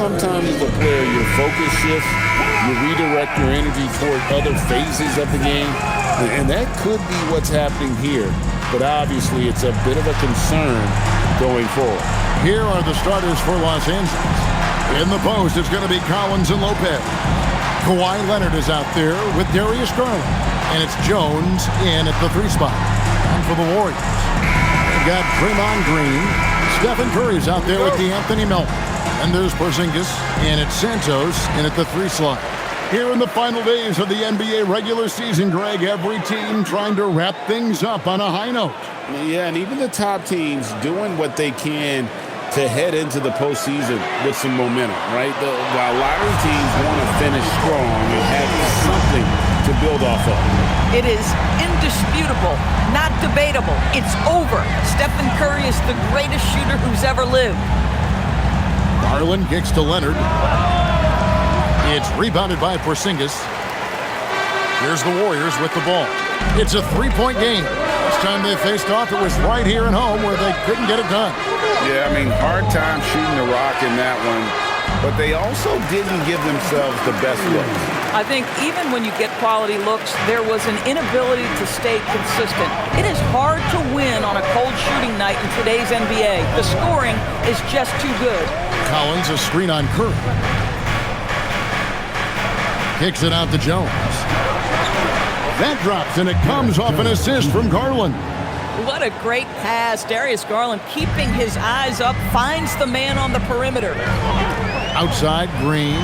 sometimes as a player, your focus shifts, you redirect your energy toward other phases of the game, and that could be what's happening here. But obviously, it's a bit of a concern going forward. Here are the starters for Los Angeles. In the post, it's going to be Collins and Lopez. Kawhi Leonard is out there with Darius Garland. And it's Jones in at the 3 spot. And for the Warriors, they've got Draymond Green. Stephen Curry's out there with DeAnthony Melton. And there's Porzingis, and it's Santos in at the 3 slot. Here in the final days of the NBA regular season, Greg, every team trying to wrap things up on a high note. Yeah, and even the top teams doing what they can to head into the postseason with some momentum, right? While a lot of teams want to finish strong and have something to build off of. It is indisputable, not debatable. It's over. Stephen Curry is the greatest shooter who's ever lived. Garland kicks to Leonard. It's rebounded by Porzingis. Here's the Warriors with the ball. It's a 3-point game. Last time they faced off, it was right here at home where they couldn't get it done. Yeah, I mean, hard time shooting the rock in that one, but they also didn't give themselves the best looks. I think even when you get quality looks, there was an inability to stay consistent. It is hard to win on a cold shooting night in today's NBA. The scoring is just too good. Collins, a screen on Curry. Kicks it out to Jones. That drops, and it comes off an assist from Garland. What a great pass. Darius Garland keeping his eyes up, finds the man on the perimeter. Outside, Green.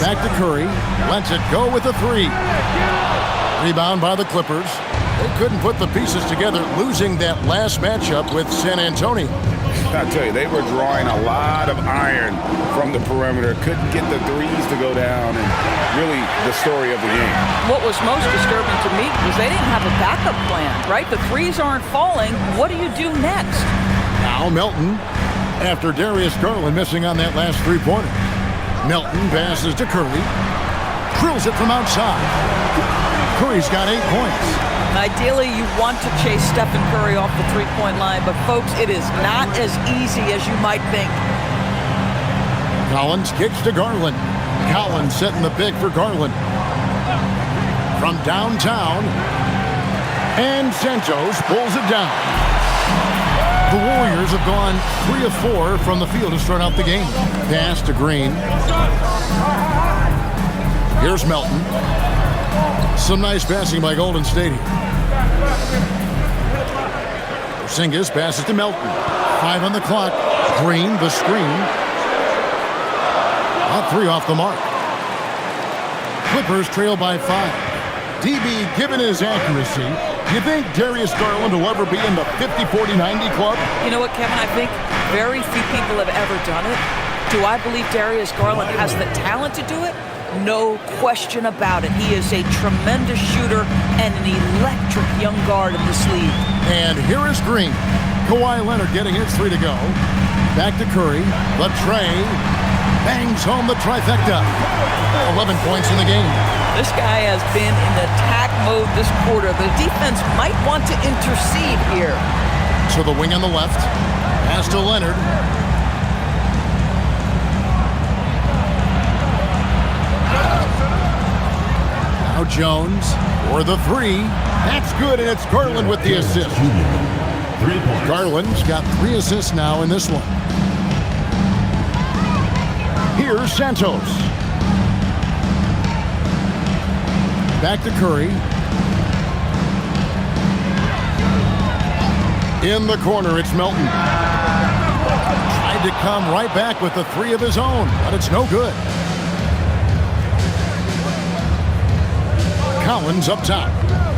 Back to Curry. Lets it go with a 3. Rebound by the Clippers. They couldn't put the pieces together, losing that last matchup with San Antonio. I tell you, they were drawing a lot of iron from the perimeter. Couldn't get the threes to go down, and really the story of the game. What was most disturbing to me was they didn't have a backup plan, right? The threes aren't falling. What do you do next? Now Melton, after Darius Garland missing on that last 3-pointer. Melton passes to Curry. Drills it from outside. Curry's got 8 points. Ideally, you want to chase Stephen Curry off the 3-point line, but folks, it is not as easy as you might think. Collins kicks to Garland. Collins setting the pick for Garland. From downtown, and Santos pulls it down. The Warriors have gone 3 of 4 from the field to start out the game. Pass to Green. Here's Melton. Some nice passing by Golden State. Porzingis passes to Melton. 5 on the clock. Green, the screen. About 3 off the mark. Clippers trail by 5. DB, given his accuracy, do you think Darius Garland will ever be in the 50-40-90 club? You know what, Kevin? I think very few people have ever done it. Do I believe Darius Garland has the talent to do it? No question about it. He is a tremendous shooter and an electric young guard in this league. And here is Green. Kawhi Leonard getting his 3 to go. Back to Curry. The tray. Bangs home the trifecta. 11 points in the game. This guy has been in attack mode this quarter. The defense might want to intercede here. To the wing on the left. Pass to Leonard. Now Jones for the 3. That's good, and it's Garland with the assist. Garland's got 3 assists now in this one. Here's Santos. Back to Curry. In the corner, it's Melton. Tried to come right back with the 3 of his own, but it's no good. Collins up top.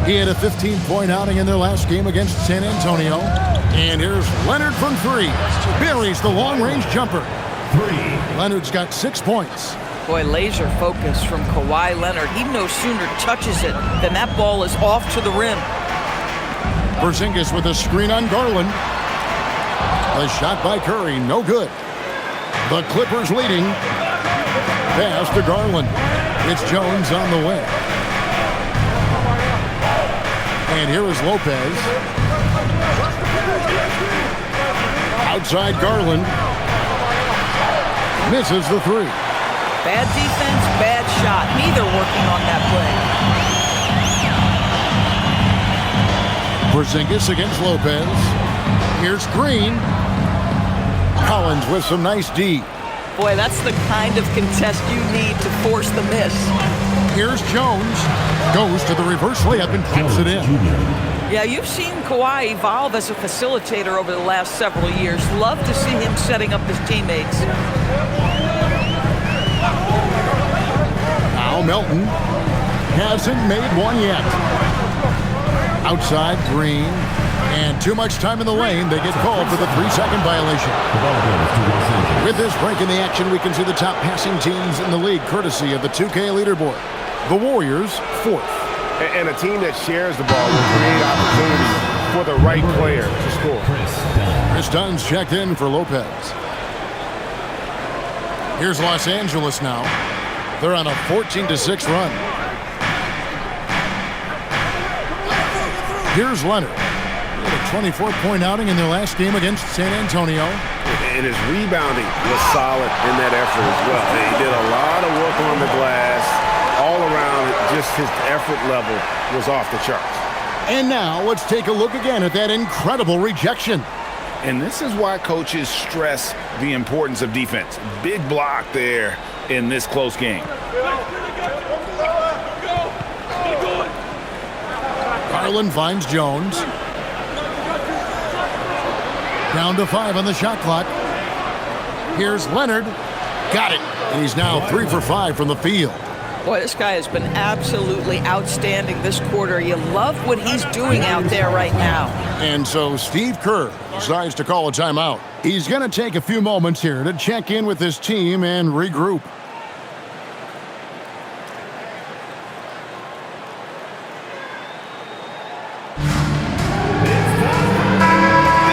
He had a 15-point outing in their last game against San Antonio. And here's Leonard from 3. Buries the long-range jumper. 3. Leonard's got 6 points. Boy, laser focus from Kawhi Leonard. He no sooner touches it than that ball is off to the rim. Porzingis with a screen on Garland. A shot by Curry, no good. The Clippers leading. Pass to Garland. It's Jones on the way. And here is Lopez. Outside Garland. Misses the three. Bad defense, bad shot. Neither working on that play. Porzingis against Lopez. Here's Green. Collins with some nice D. Boy, that's the kind of contest you need to force the miss. Here's Jones. Goes to the reverse layup and taps it in. Yeah, you've seen Kawhi evolve as a facilitator over the last several years. Love to see him setting up his teammates. Now Melton hasn't made one yet. Outside Green. And too much time in the lane. They get called for the 3-second violation. With this break in the action, we can see the top passing teams in the league, courtesy of the 2K leaderboard. The Warriors, 4th. And a team that shares the ball will create opportunities for the right player to score. Chris Dunn's checked in for Lopez. Here's Los Angeles now. They're on a 14-6 run. Here's Leonard. He had a 24-point outing in their last game against San Antonio. And his rebounding was solid in that effort as well. He did a lot of work on the glass. All around, just his effort level was off the charts. And now let's take a look again at that incredible rejection. And this is why coaches stress the importance of defense. Big block there in this close game. Garland finds Jones. Down to 5 on the shot clock. Here's Leonard. Got it. And he's now 3 for 5 from the field. Boy, this guy has been absolutely outstanding this quarter. You love what he's doing out there right now. And so Steve Kerr decides to call a timeout. He's going to take a few moments here to check in with his team and regroup.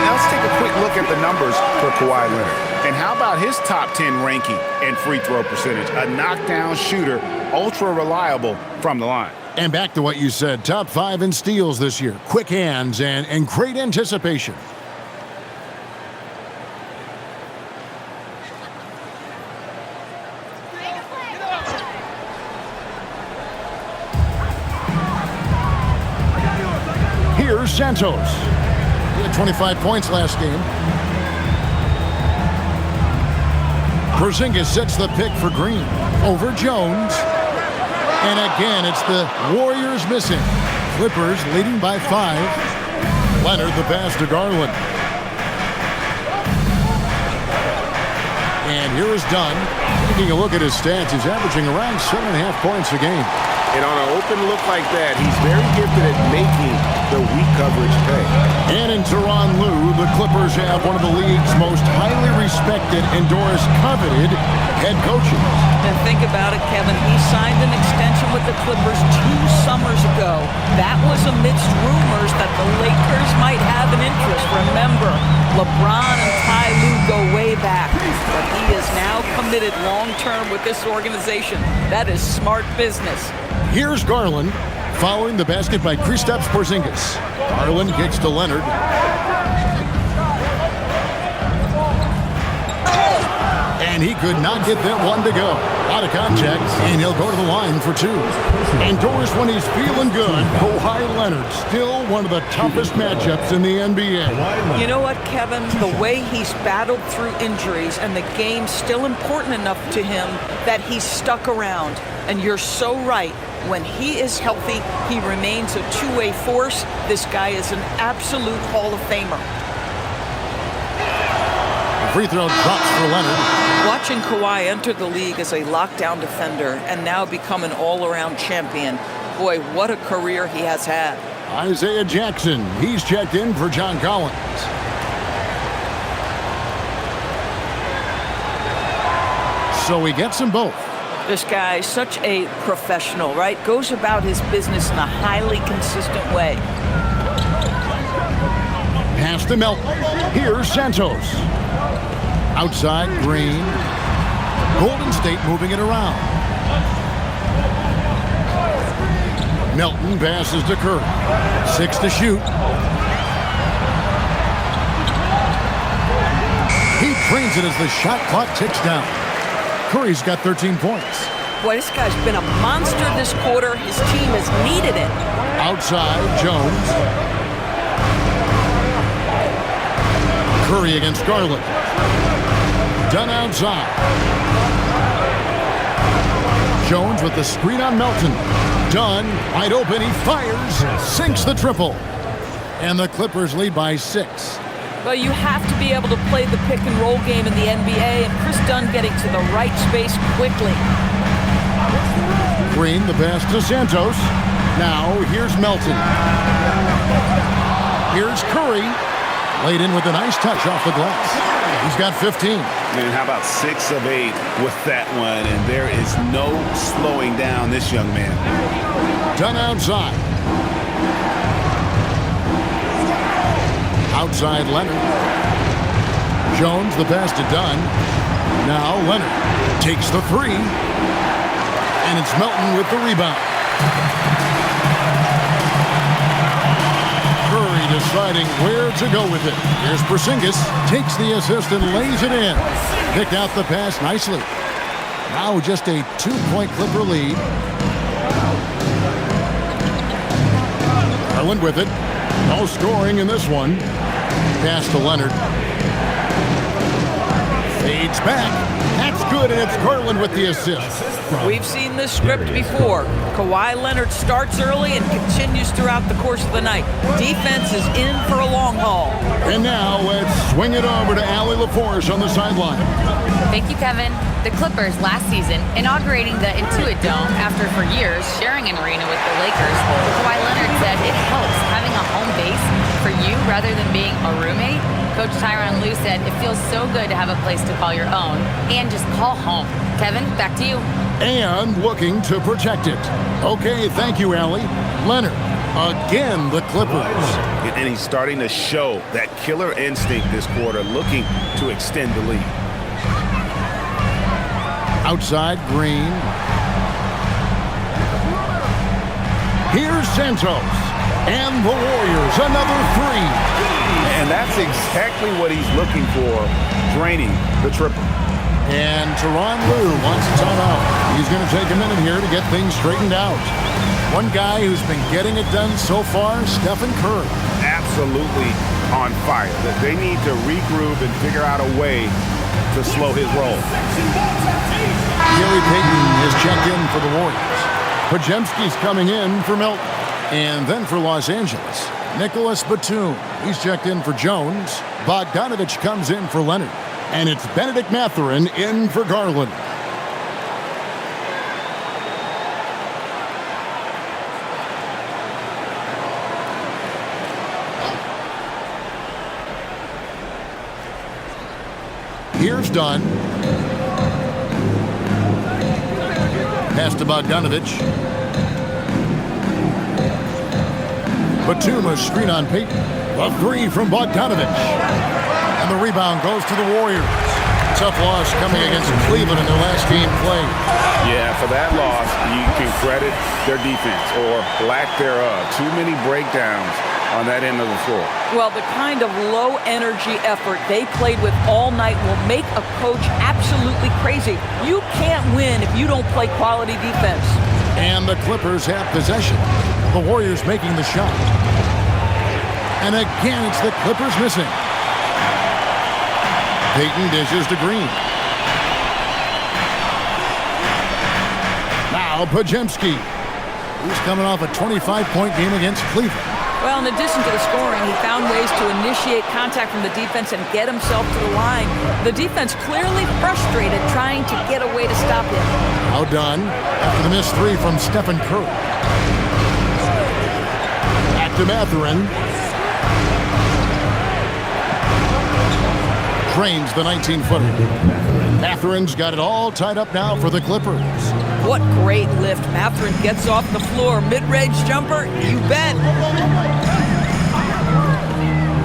Let's take a quick look at the numbers for Kawhi Leonard. And how about his top 10 ranking and free throw percentage? A knockdown shooter, ultra reliable from the line. And back to what you said, top 5 in steals this year. Quick hands and great anticipation. Here's Santos. He had 25 points last game. Porzingis sets the pick for Green. Over Jones. And again, it's the Warriors missing. Clippers leading by 5. Leonard the pass to Garland. And here is Dunn. Taking a look at his stats, he's averaging around 7.5 points a game. And on an open look like that, he's very gifted at making the weak coverage pay. And in Tyronn Lue, the Clippers have one of the league's most highly respected, endorsed, coveted head coaches. And think about it, Kevin. He signed an extension with the Clippers 2 summers ago. That was amidst rumors that the Lakers might have an interest. Remember, LeBron and Ty Lue go way back. But he is now committed long-term with this organization. That is smart business. Here's Garland, following the basket by Kristaps Porzingis. Garland kicks to Leonard. And he could not get that one to go. Out of contact, and he'll go to the line for 2. Indoors when he's feeling good, Kawhi Leonard, still one of the toughest matchups in the NBA. You know what, Kevin? The way he's battled through injuries and the game's still important enough to him that he's stuck around. And you're so right. When he is healthy, he remains a two-way force. This guy is an absolute Hall of Famer. Free throw drops for Leonard. Watching Kawhi enter the league as a lockdown defender and now become an all-around champion. Boy, what a career he has had. Isaiah Jackson, he's checked in for John Collins. So he gets them both. This guy is such a professional, right? Goes about his business in a highly consistent way. Pass to Melton. Here's Santos. Outside, Green. Golden State moving it around. Melton passes to Kerr. 6 to shoot. He trains it as the shot clock ticks down. Curry's got 13 points. Boy, this guy's been a monster this quarter. His team has needed it. Outside, Jones. Curry against Garland. Done outside. Jones with the screen on Melton. Dunn, wide open, he fires, sinks the triple. And the Clippers lead by 6. Well, you have to be able to play the pick and roll game in the NBA, and Chris Dunn getting to the right space quickly. Green, the pass to Santos. Now, here's Melton. Here's Curry. Laid in with a nice touch off the glass. He's got 15. Man, how about 6 of 8 with that one? And there is no slowing down this young man. Dunn outside. Outside Leonard. Jones, the pass to Dunn. Now Leonard takes the 3. And it's Melton with the rebound. Curry deciding where to go with it. Here's Porzingis. Takes the assist and lays it in. Picked out the pass nicely. Now just a 2-point Clipper lead. Garland with it. No scoring in this one. Pass to Leonard. Fades back. That's good, and it's Garland with the assist. We've seen this script before. Kawhi Leonard starts early and continues throughout the course of the night. Defense is in for a long haul. And now let's swing it over to Allie LaForce on the sideline. Thank you, Kevin. The Clippers last season inaugurating the Intuit Dome after for years sharing an arena with the Lakers. Kawhi Leonard said it helps having a home base for you rather than being a roommate. Coach Tyronn Lue said it feels so good to have a place to call your own and just call home. Kevin, back to you. And looking to protect it. Okay, thank you, Allie. Leonard, again, the Clippers. And he's starting to show that killer instinct this quarter, looking to extend the lead. Outside, Green. Here's Santos. And the Warriors, another 3. And that's exactly what he's looking for, draining the triple. And Tyronn Lue wants a timeout. He's going to take a minute here to get things straightened out. One guy who's been getting it done so far, Stephen Curry. Absolutely on fire. They need to regroup and figure out a way to slow his roll. Gary Payton is checked in for the Warriors. Podziemski's coming in for Milton. And then for Los Angeles, Nicholas Batum. He's checked in for Jones. Bogdanovich comes in for Leonard. And it's Benedict Mathurin in for Garland. Here's Dunn. Pass to Bogdanovich. Batum, a screen on Payton. A 3 from Bogdanovich. And the rebound goes to the Warriors. Tough loss coming against Cleveland in their last game played. Yeah, for that loss, you can credit their defense or lack thereof. Too many breakdowns on that end of the floor. Well, the kind of low-energy effort they played with all night will make a coach absolutely crazy. You can't win if you don't play quality defense. And the Clippers have possession. The Warriors making the shot. And again, it's the Clippers missing. Payton dishes to Green. Now Podziemski. He's coming off a 25-point game against Cleveland. Well, in addition to the scoring, he found ways to initiate contact from the defense and get himself to the line. The defense clearly frustrated trying to get a way to stop him. Now done after the missed 3 from Stephen Curry. Back to Mathurin. Drains the 19-footer. Mathurin's got it all tied up now for the Clippers. What great lift. Mathurin gets off the floor. Mid-range jumper, you bet.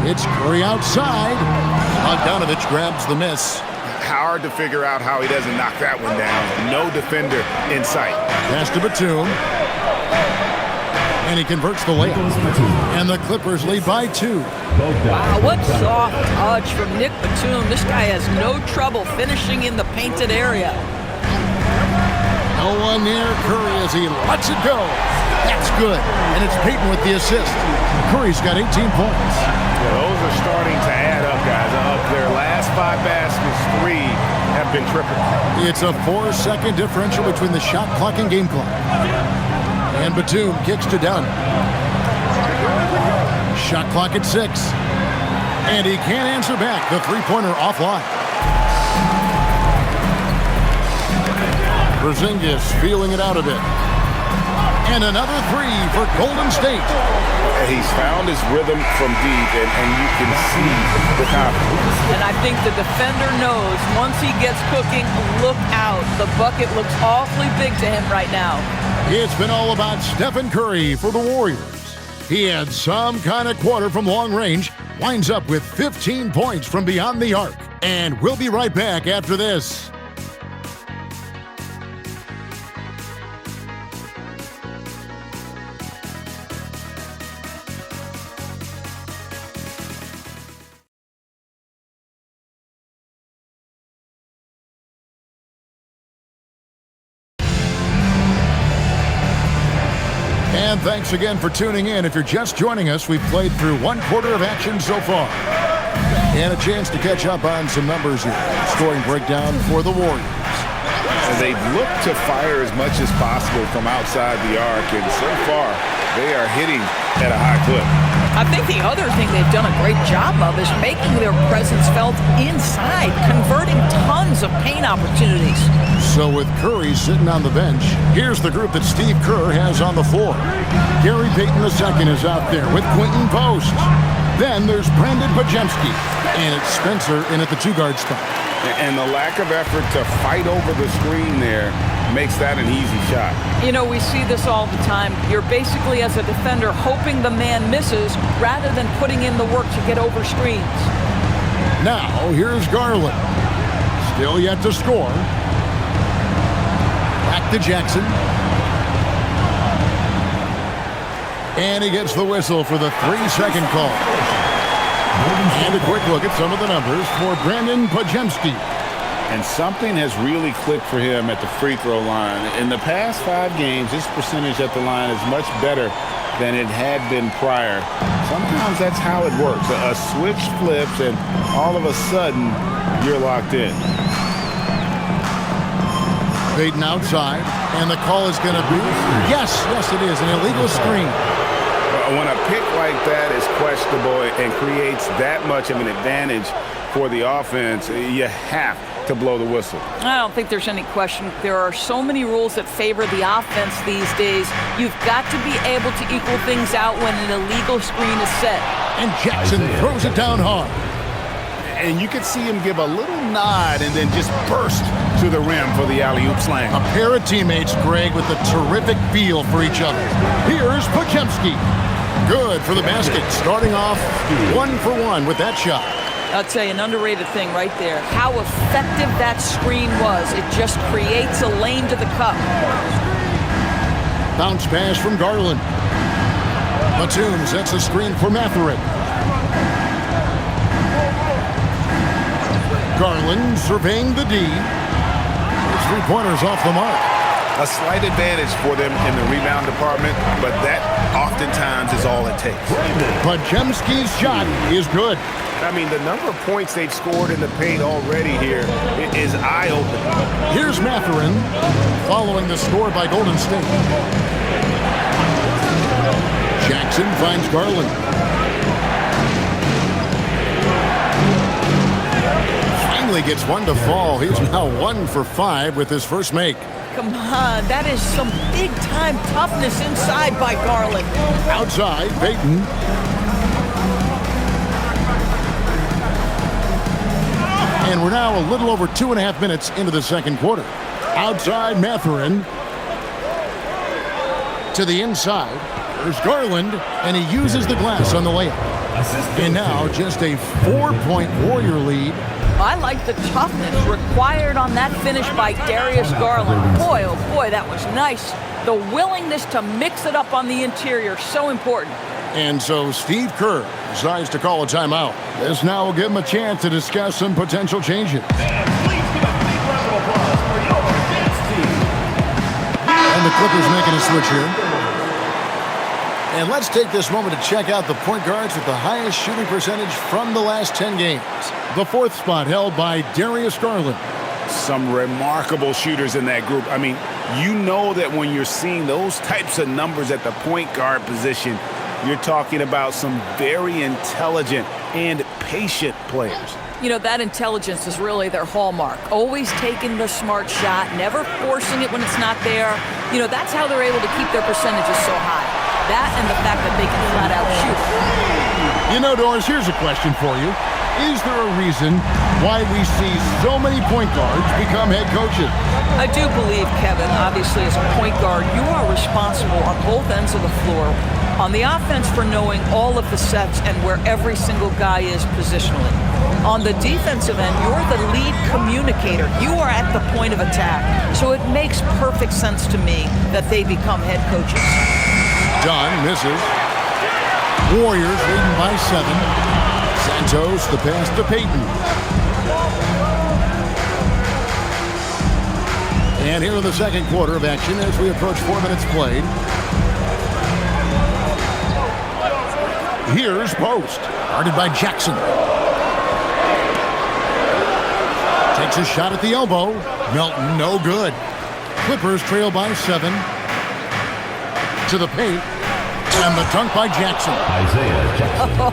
It's Curry outside. Bogdanovich grabs the miss. Hard to figure out how he doesn't knock that one down. No defender in sight. Pass to Batum. And he converts the layup. And the Clippers lead by 2. Wow, what soft touch from Nick Batum. This guy has no trouble finishing in the painted area. No one near Curry as he lets it go. That's good. And it's Payton with the assist. Curry's got 18 points. Yeah, those are starting to add up, guys. Of their last 5 baskets, 3 have been triple. It's a 4-second differential between the shot clock and game clock. And Batum kicks to Dunn. Shot clock at 6. And he can't answer back. The three-pointer offline. Porzingis feeling it out a bit. And another 3 for Golden State. He's found his rhythm from deep, and you can see the confidence. And I think the defender knows once he gets cooking, look out. The bucket looks awfully big to him right now. It's been all about Stephen Curry for the Warriors. He had some kind of quarter from long range, winds up with 15 points from beyond the arc. And we'll be right back after this. And thanks again for tuning in. If you're just joining us, we've played through 1 quarter of action so far. And a chance to catch up on some numbers here. Scoring breakdown for the Warriors. They've looked to fire as much as possible from outside the arc, and so far, they are hitting at a high clip. I think the other thing they've done a great job of is making their presence felt inside, converting tons of paint opportunities. So with Curry sitting on the bench, here's the group that Steve Kerr has on the floor. Gary Payton II is out there with Quentin Post. Then there's Brandon Pajemski, and it's Spencer in at the 2-guard spot. And the lack of effort to fight over the screen there makes that an easy shot. You know, we see this all the time. You're basically, as a defender, hoping the man misses rather than putting in the work to get over screens. Now, here's Garland. Still yet to score. Back to Jackson. And he gets the whistle for the 3-second call. And a quick look at some of the numbers for Brandon Pajemski. And something has really clicked for him at the free throw line. In the past 5 games, his percentage at the line is much better than it had been prior. Sometimes that's how it works. A switch flips, and all of a sudden, you're locked in. Payton outside, and the call is going to be, yes, it is, an illegal screen. When a pick like that is questionable and creates that much of an advantage for the offense, you have to blow the whistle. I don't think there's any question. There are so many rules that favor the offense these days. You've got to be able to equal things out when an illegal screen is set. And Jackson throws it down hard. And you could see him give a little nod and then just burst to the rim for the alley-oop slam. A pair of teammates, Greg, with a terrific feel for each other. Here's Pajemski. Good for the basket, starting off 1 for 1 with that shot. I'll tell you, an underrated thing right there. How effective that screen was. It just creates a lane to the cup. Bounce pass from Garland. Batum sets a screen for Mathurin. Garland surveying the D. His 3-pointers off the mark. A slight advantage for them in the rebound department, but that oftentimes is all it takes. Pajemski's shot is good. I mean, the number of points they've scored in the paint already here is eye-opening. Here's Mathurin following the score by Golden State. Jackson finds Garland. Finally gets one to fall. He's now 1 for 5 with his first make. Come on, that is some big-time toughness inside by Garland. Outside, Payton. And we're now a little over 2.5 minutes into the second quarter. Outside, Mathurin. To the inside. There's Garland, and he uses the glass on the layup. And now just a 4-point Warrior lead. I like the toughness required on that finish by Darius Garland. Boy, oh boy, that was nice. The willingness to mix it up on the interior, so important. And so Steve Kerr decides to call a timeout. This now will give him a chance to discuss some potential changes. And please give a big round of applause for your dance team. the Clippers making a switch here. And let's take this moment to check out the point guards with the highest shooting percentage from the last 10 games. The fourth spot held by Darius Garland. Some remarkable shooters in that group. I mean, you know that when you're seeing those types of numbers at the point guard position, you're talking about some very intelligent and patient players. You know, that intelligence is really their hallmark. Always taking the smart shot, never forcing it when it's not there. You know, that's how they're able to keep their percentages so high. That and the fact that they can flat out shoot. You know, Doris, here's a question for you. Is there a reason why we see so many point guards become head coaches? I do believe, Kevin, obviously as a point guard, you are responsible on both ends of the floor. On the offense for knowing all of the sets and where every single guy is positionally. On the defensive end, you're the lead communicator. You are at the point of attack. So it makes perfect sense to me that they become head coaches. Dunn misses. Warriors leading by 7. Santos, the pass to Payton. And here in the second quarter of action as we approach 4 minutes played. Here's Post, guarded by Jackson. Takes a shot at the elbow. Melton, no good. Clippers trail by 7. To the paint. And the dunk by Jackson. Isaiah Jackson.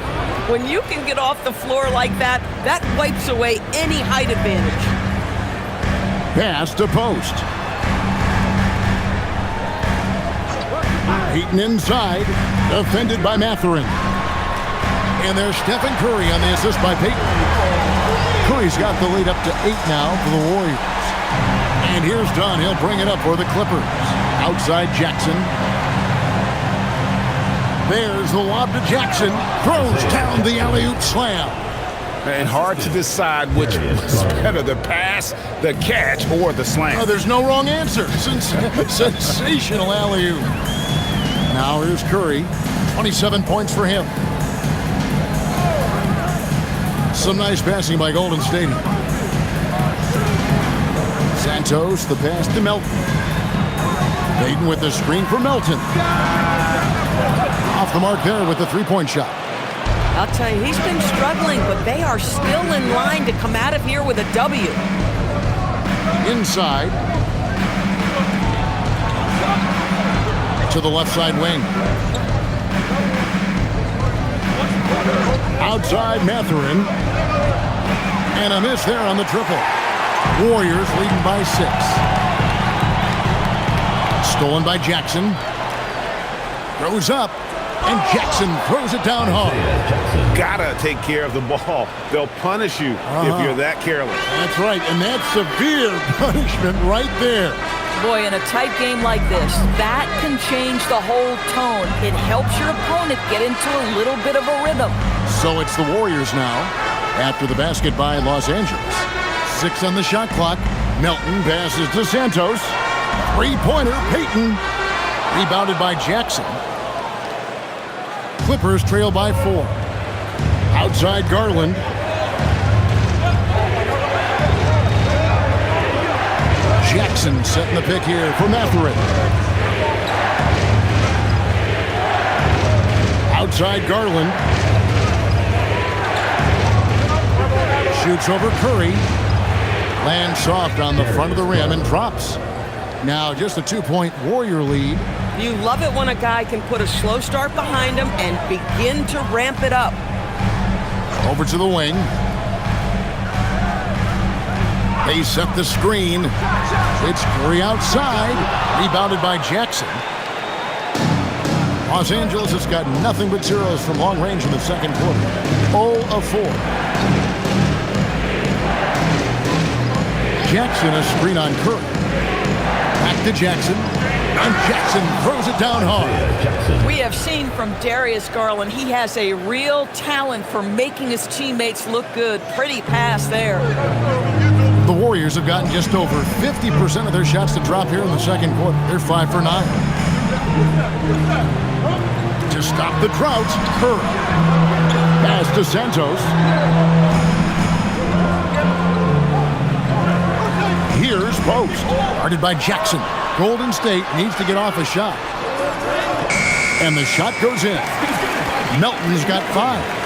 When you can get off the floor like that, that wipes away any height advantage. Pass to Post. Payton inside. Defended by Mathurin. And there's Stephen Curry on the assist by Payton. Curry's got the lead up to 8 now for the Warriors. And here's Dunn. He'll bring it up for the Clippers. Outside Jackson. There's the lob to Jackson. Throws down the alley-oop slam. And hard to decide which was better, the pass, the catch, or the slam. Oh, there's no wrong answer. Sensational alley-oop. Now here's Curry. 27 points for him. Some nice passing by Golden State. Santos, the pass to Melton. Payton with the screen for Melton. Off the mark there with the three-point shot. I'll tell you, he's been struggling, but they are still in line to come out of here with a W. Inside. To the left side wing. Outside Mathurin. And a miss there on the triple. Warriors leading by 6. Stolen by Jackson. Throws up. And Jackson throws it down hard. Gotta take care of the ball. They'll punish you if you're that careless. That's right. And that's severe punishment right there. Boy, in a tight game like this, that can change the whole tone. It helps your opponent get into a little bit of a rhythm. So it's the Warriors now after the basket by Los Angeles. 6 on the shot clock. Melton passes to Santos. Three-pointer, Payton. Rebounded by Jackson. Clippers trail by 4. Outside Garland. Jackson setting the pick here for Mathurin. Outside Garland. Shoots over Curry. Lands soft on the front of the rim and drops. Now just a 2-point Warrior lead. You love it when a guy can put a slow start behind him and begin to ramp it up. Over to the wing. They set the screen. It's Curry outside. Rebounded by Jackson. Los Angeles has got nothing but zeros from long range in the second quarter. 0 of 4. Jackson a screen on Curry. Back to Jackson. And Jackson throws it down hard. We have seen from Darius Garland, he has a real talent for making his teammates look good. Pretty pass there. The Warriors have gotten just over 50% of their shots to drop here in the second quarter. They're 5 for 9. To stop the drought, Curry. Pass to Santos. Here's Post. Guarded by Jackson. Golden State needs to get off a shot. And the shot goes in. Melton's got 5.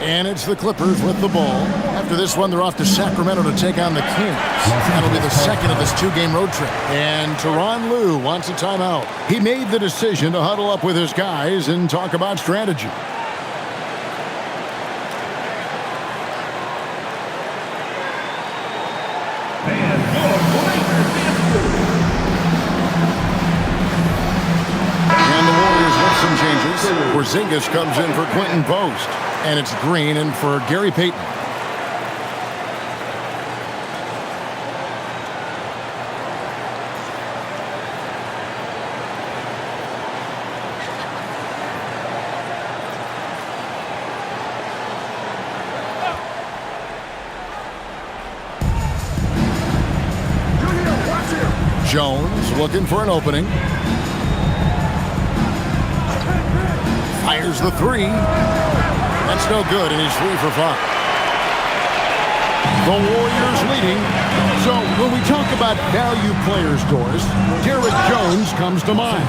And it's the Clippers with the ball. After this one, they're off to Sacramento to take on the Kings. That'll be the second of this 2-game road trip. And Tyronn Lue wants a timeout. He made the decision to huddle up with his guys and talk about strategy. And the Warriors with some changes. Porzingis comes in for Quentin Post. And it's Green in for Gary Payton. Jones looking for an opening. Fires the 3. That's no good, and he's 3 for 5. The Warriors leading. So when we talk about value players, Doris, Derrick Jones comes to mind.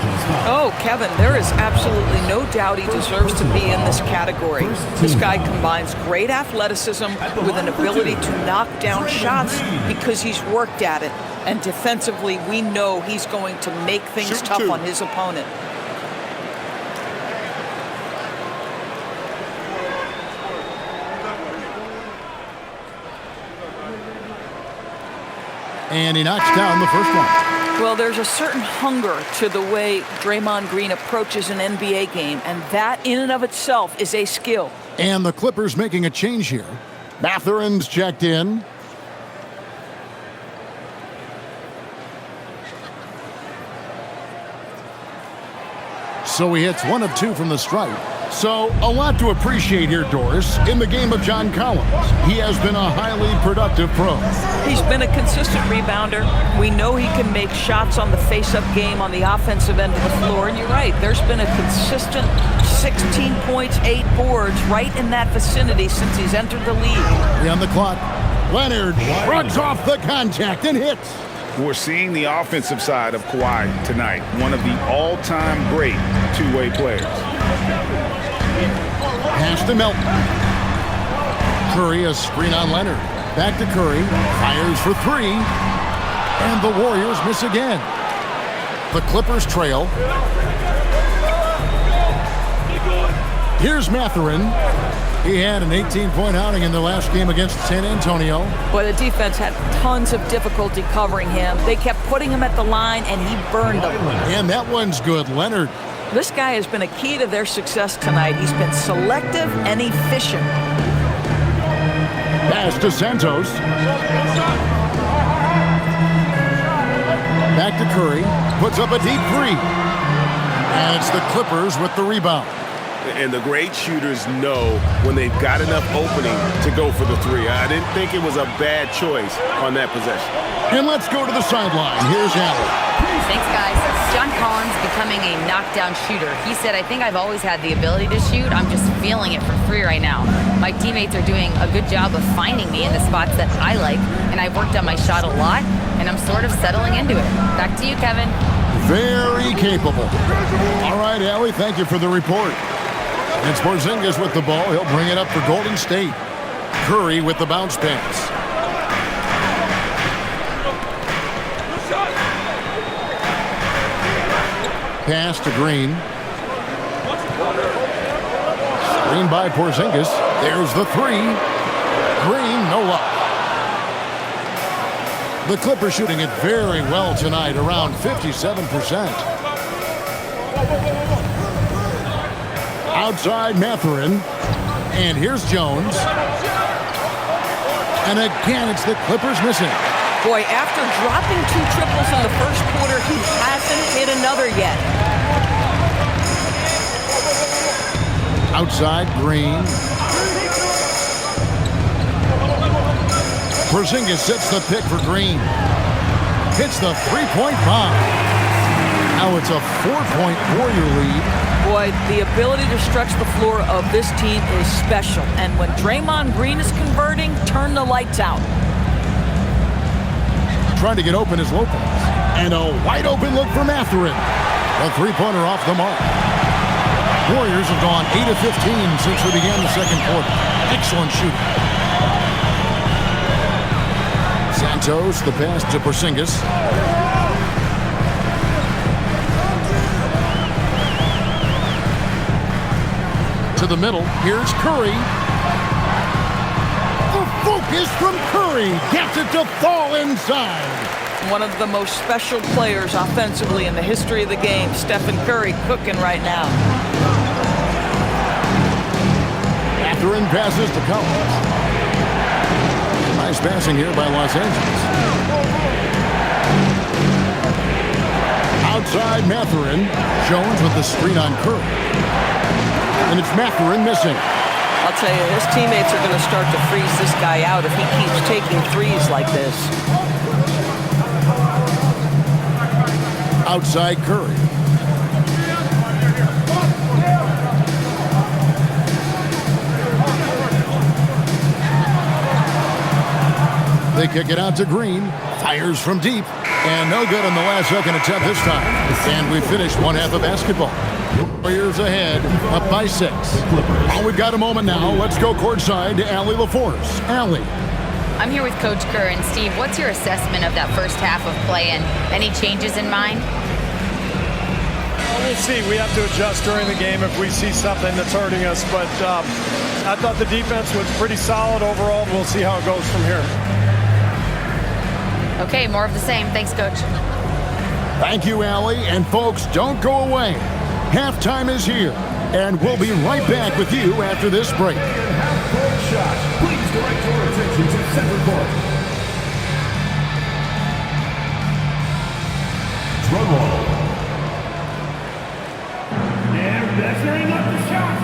Oh, Kevin, there is absolutely no doubt he deserves to be in this category. This guy combines great athleticism with an ability to knock down shots because he's worked at it. And defensively, we know he's going to make things tough on his opponent. And he knocks down the first one. Well, there's a certain hunger to the way Draymond Green approaches an NBA game, and that in and of itself is a skill. And the Clippers making a change here. Mathurin's checked in. So he hits 1 of 2 from the stripe. So a lot to appreciate here, Doris, in the game of John Collins. He has been a highly productive pro. He's been a consistent rebounder. We know he can make shots on the face-up game on the offensive end of the floor. And you're right, there's been a consistent 16 points, 8 boards right in that vicinity since he's entered the league. 3 on the clock. Leonard shrugs off the contact and hits. We're seeing the offensive side of Kawhi tonight. One of the all-time great two-way players. Pass to Melton. Curry, a screen on Leonard. Back to Curry. Fires for 3. And the Warriors miss again. The Clippers trail. Here's Mathurin. He had an 18-point outing in the last game against San Antonio. Boy, the defense had tons of difficulty covering him. They kept putting him at the line, and he burned them. And that one's good. Leonard. This guy has been a key to their success tonight. He's been selective and efficient. Pass to Santos. Back to Curry. Puts up a deep 3. And it's the Clippers with the rebound. And the great shooters know when they've got enough opening to go for the 3. I didn't think it was a bad choice on that possession. And let's go to the sideline. Here's Allen. Thanks, guys. John Collins becoming a knockdown shooter. He said, I think I've always had the ability to shoot. I'm just feeling it for free right now. My teammates are doing a good job of finding me in the spots that I like, and I've worked on my shot a lot, and I'm sort of settling into it. Back to you, Kevin. Very capable. All right, Allie, thank you for the report. It's Porzingis with the ball. He'll bring it up for Golden State. Curry with the bounce pass. Pass to Green. Screen by Porzingis. There's the 3. Green, no luck. The Clippers shooting it very well tonight, around 57%. Outside Mathurin. And here's Jones. And again, it's the Clippers missing. Boy, after dropping 2 triples in the first quarter, he hasn't hit another yet. Outside Green. Porzingis sets the pick for Green. Hits the 3-point bomb. Now it's a 4-point Warrior lead. Boy, the ability to stretch the floor of this team is special. And when Draymond Green is converting, turn the lights out. trying to get open is Lopez. And a wide open look for Mathurin. A three-pointer off the mark. Warriors have gone 8 of 15 since we began the second quarter. Excellent shooting. Santos, the pass to Porzingis. To the middle. Here's Curry. The focus from Curry. Gets it to fall inside. One of the most special players offensively in the history of the game. Stephen Curry cooking right now. Mathurin passes to Collins. Nice passing here by Los Angeles. Outside Mathurin. Jones with the screen on Curry. And it's Mathurin missing. I'll tell you, his teammates are going to start to freeze this guy out if he keeps taking threes like this. Outside Curry. They kick it out to Green. Fires from deep. And no good on the last second attempt this time. And we finished one half of basketball. Warriors ahead, up by 6. Oh, we've got a moment now. Let's go courtside to Allie LaForce. Allie. I'm here with Coach Kerr. And Steve, what's your assessment of that first half of play and any changes in mind? Well, we'll see. We have to adjust during the game if we see something that's hurting us. But I thought the defense was pretty solid overall. We'll see how it goes from here. Okay, more of the same. Thanks, Coach. Thank you, Allie. And folks, don't go away. Halftime is here, and we'll be right back with you after this break. Half-court shot. Please direct your attention to center court. Drum roll. And measuring up the shot.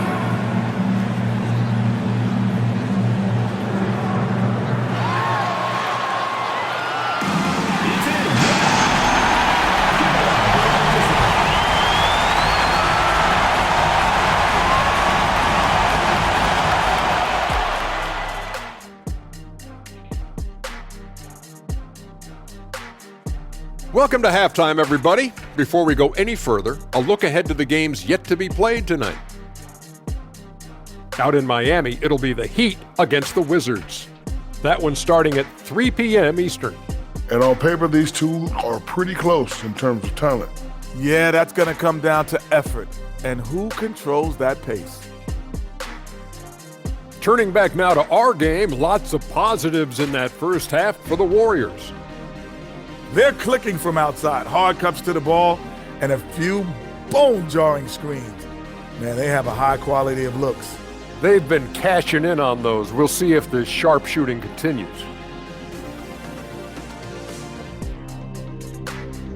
Welcome to Halftime, everybody. Before we go any further, a look ahead to the games yet to be played tonight. Out in Miami, it'll be the Heat against the Wizards. That one starting at 3 p.m. Eastern. And on paper, these two are pretty close in terms of talent. Yeah, that's going to come down to effort and who controls that pace. Turning back now to our game, lots of positives in that first half for the Warriors. They're clicking from outside, hard cuts to the ball, and a few bone-jarring screens. Man, they have a high quality of looks. They've been cashing in on those. We'll see if the sharp shooting continues.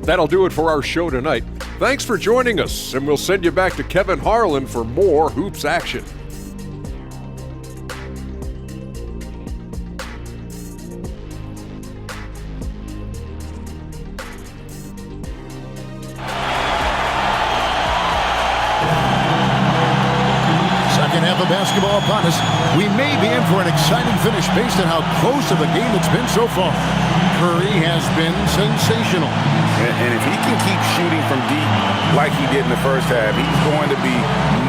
That'll do it for our show tonight. Thanks for joining us, and we'll send you back to Kevin Harlan for more hoops action. Basketball upon us. We may be in for an exciting finish based on how close of a game it's been so far. Curry has been sensational. And if he can keep shooting from deep like he did in the first half, he's going to be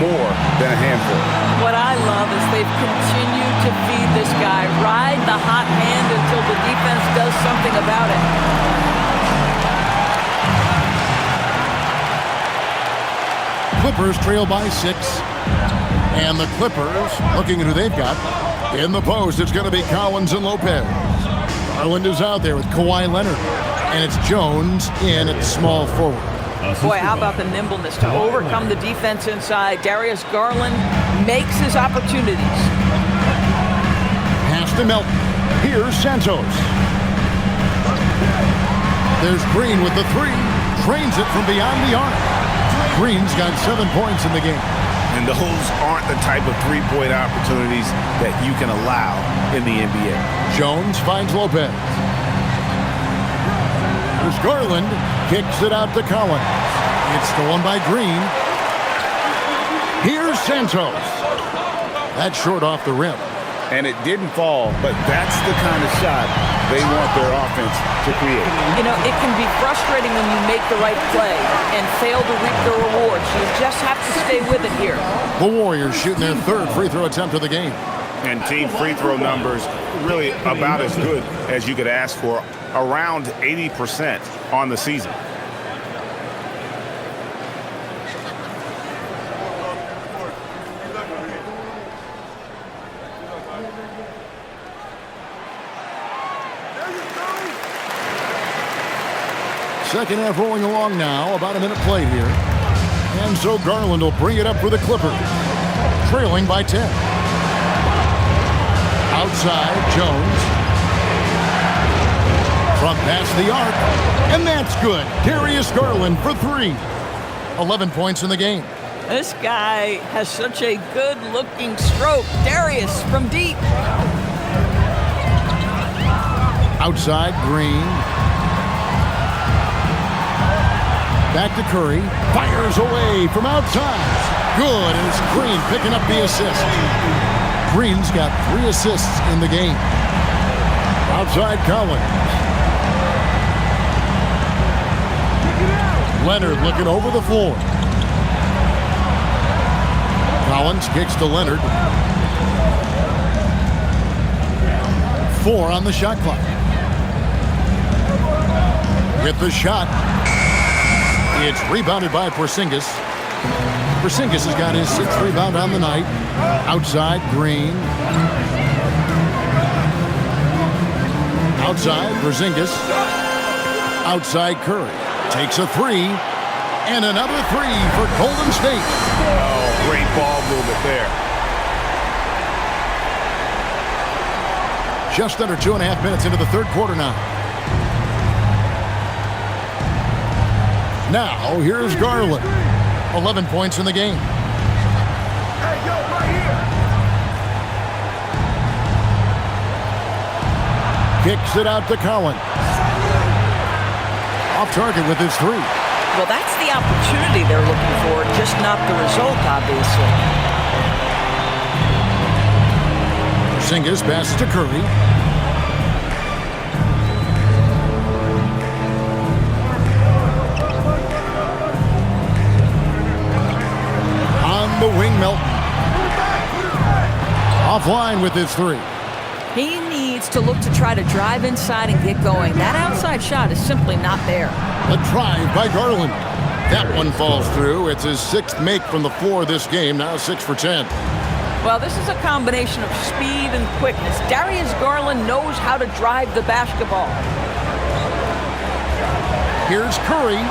more than a handful. What I love is they've continued to feed this guy, ride the hot hand until the defense does something about it. Clippers trail by 6. And the Clippers, looking at who they've got. In the post, it's going to be Collins and Lopez. Garland is out there with Kawhi Leonard. And it's Jones in at small forward. Boy, how about the nimbleness to overcome the defense inside. Darius Garland makes his opportunities. Pass to Melton. Here's Santos. There's Green with the 3. Drains it from beyond the arc. Green's got 7 points in the game. And those aren't the type of three-point opportunities that you can allow in the NBA. Jones finds Lopez. There's Garland. Kicks it out to Collins. It's stolen by Green. Here's Santos. That's short off the rim. and it didn't fall, but that's the kind of shot they want their offense to create. You know, it can be frustrating when you make the right play and fail to reap the rewards. You just have to stay with it here. The Warriors shooting their third free throw attempt of the game. And team free throw numbers really about as good as you could ask for, around 80% on the season. Second half rolling along now, about a minute played here. And so Garland will bring it up for the Clippers, trailing by 10. Outside, Jones. From past the arc, and that's good. Darius Garland for 3. 11 points in the game. This guy has such a good-looking stroke. Darius from deep. Outside, Green. Back to Curry. Fires away from outside. Good, and it's Green picking up the assist. Green's got 3 assists in the game. Outside, Collins. Leonard looking over the floor. Collins kicks to Leonard. 4 on the shot clock. With the shot. It's rebounded by Porzingis. Porzingis has got his 6th rebound on the night. Outside, Green. Outside, Porzingis. Outside, Curry. Takes a 3. And another 3 for Golden State. Oh, great ball movement there. Just under 2.5 minutes into the third quarter now. Now, here's Garland. 11 points in the game. Kicks it out to Collins. Off target with his 3. Well, that's the opportunity they're looking for, just not the result, obviously. Porzingis passes to Curry. The wing, Melton. Offline with his 3. He needs to look to try to drive inside and get going. That outside shot is simply not there. A drive by Garland. That one falls through. It's his 6th make from the floor this game, now 6 for 10. Well, this is a combination of speed and quickness. Darius Garland knows how to drive the basketball. Here's Curry.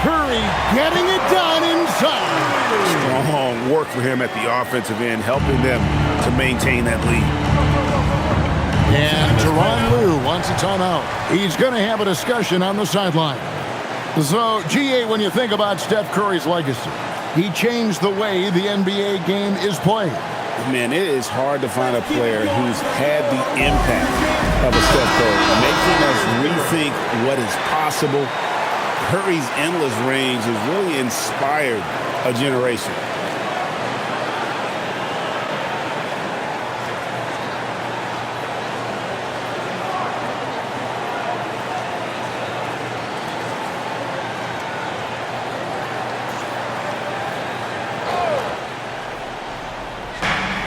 Curry getting it done inside. Strong work for him at the offensive end, helping them to maintain that lead. And Tyronn Lue wants a timeout. He's going to have a discussion on the sideline. So, GA, when you think about Steph Curry's legacy, he changed the way the NBA game is played. Man, it is hard to find a player who's had the impact of a Steph Curry, making us rethink what is possible. Curry's endless range has really inspired a generation.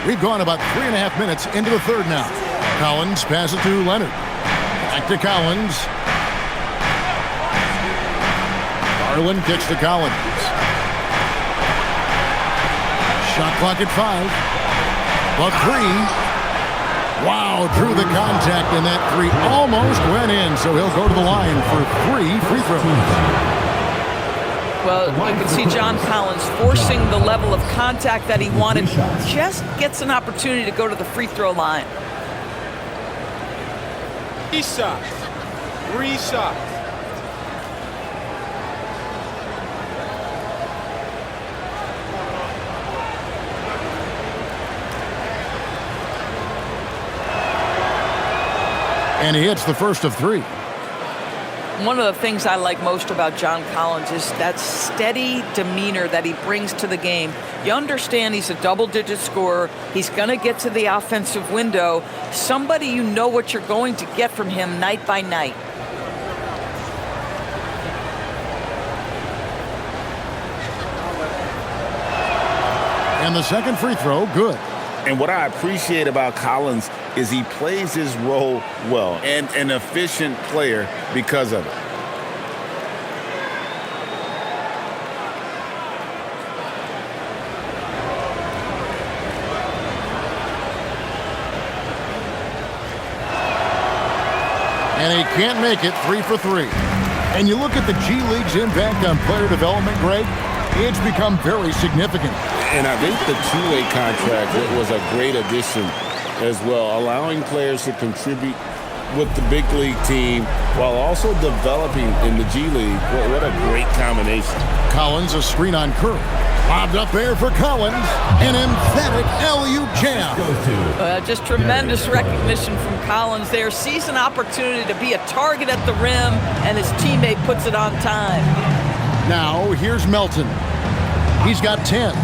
We've gone about 3.5 minutes into the third now. Collins passes to Leonard. Back to Collins. Garland kicks to Collins. Shot clock at 5. The 3. Wow, through the contact, and that 3 almost went in, so he'll go to the line for 3 free throws. Well, you can see John Collins forcing the level of contact that he wanted. Just gets an opportunity to go to the free throw line. 3 shots. 3 shots. And he hits the first of 3. One of the things I like most about John Collins is that steady demeanor that he brings to the game. You understand he's a double-digit scorer. He's going to get to the offensive window. Somebody you know what you're going to get from him night by night. And the second free throw, good. And what I appreciate about Collins is he plays his role well and an efficient player because of it. And he can't make it 3 for 3. And you look at the G League's impact on player development, Greg, it's become very significant. And I think the two-way contract was a great addition as well, allowing players to contribute with the big league team while also developing in the G League. What a great combination. Collins, a screen on Curry. Lobbed up there for Collins. An emphatic LU jam. Just tremendous recognition from Collins there. Sees an opportunity to be a target at the rim, and his teammate puts it on time. Now, here's Melton. He's got 10.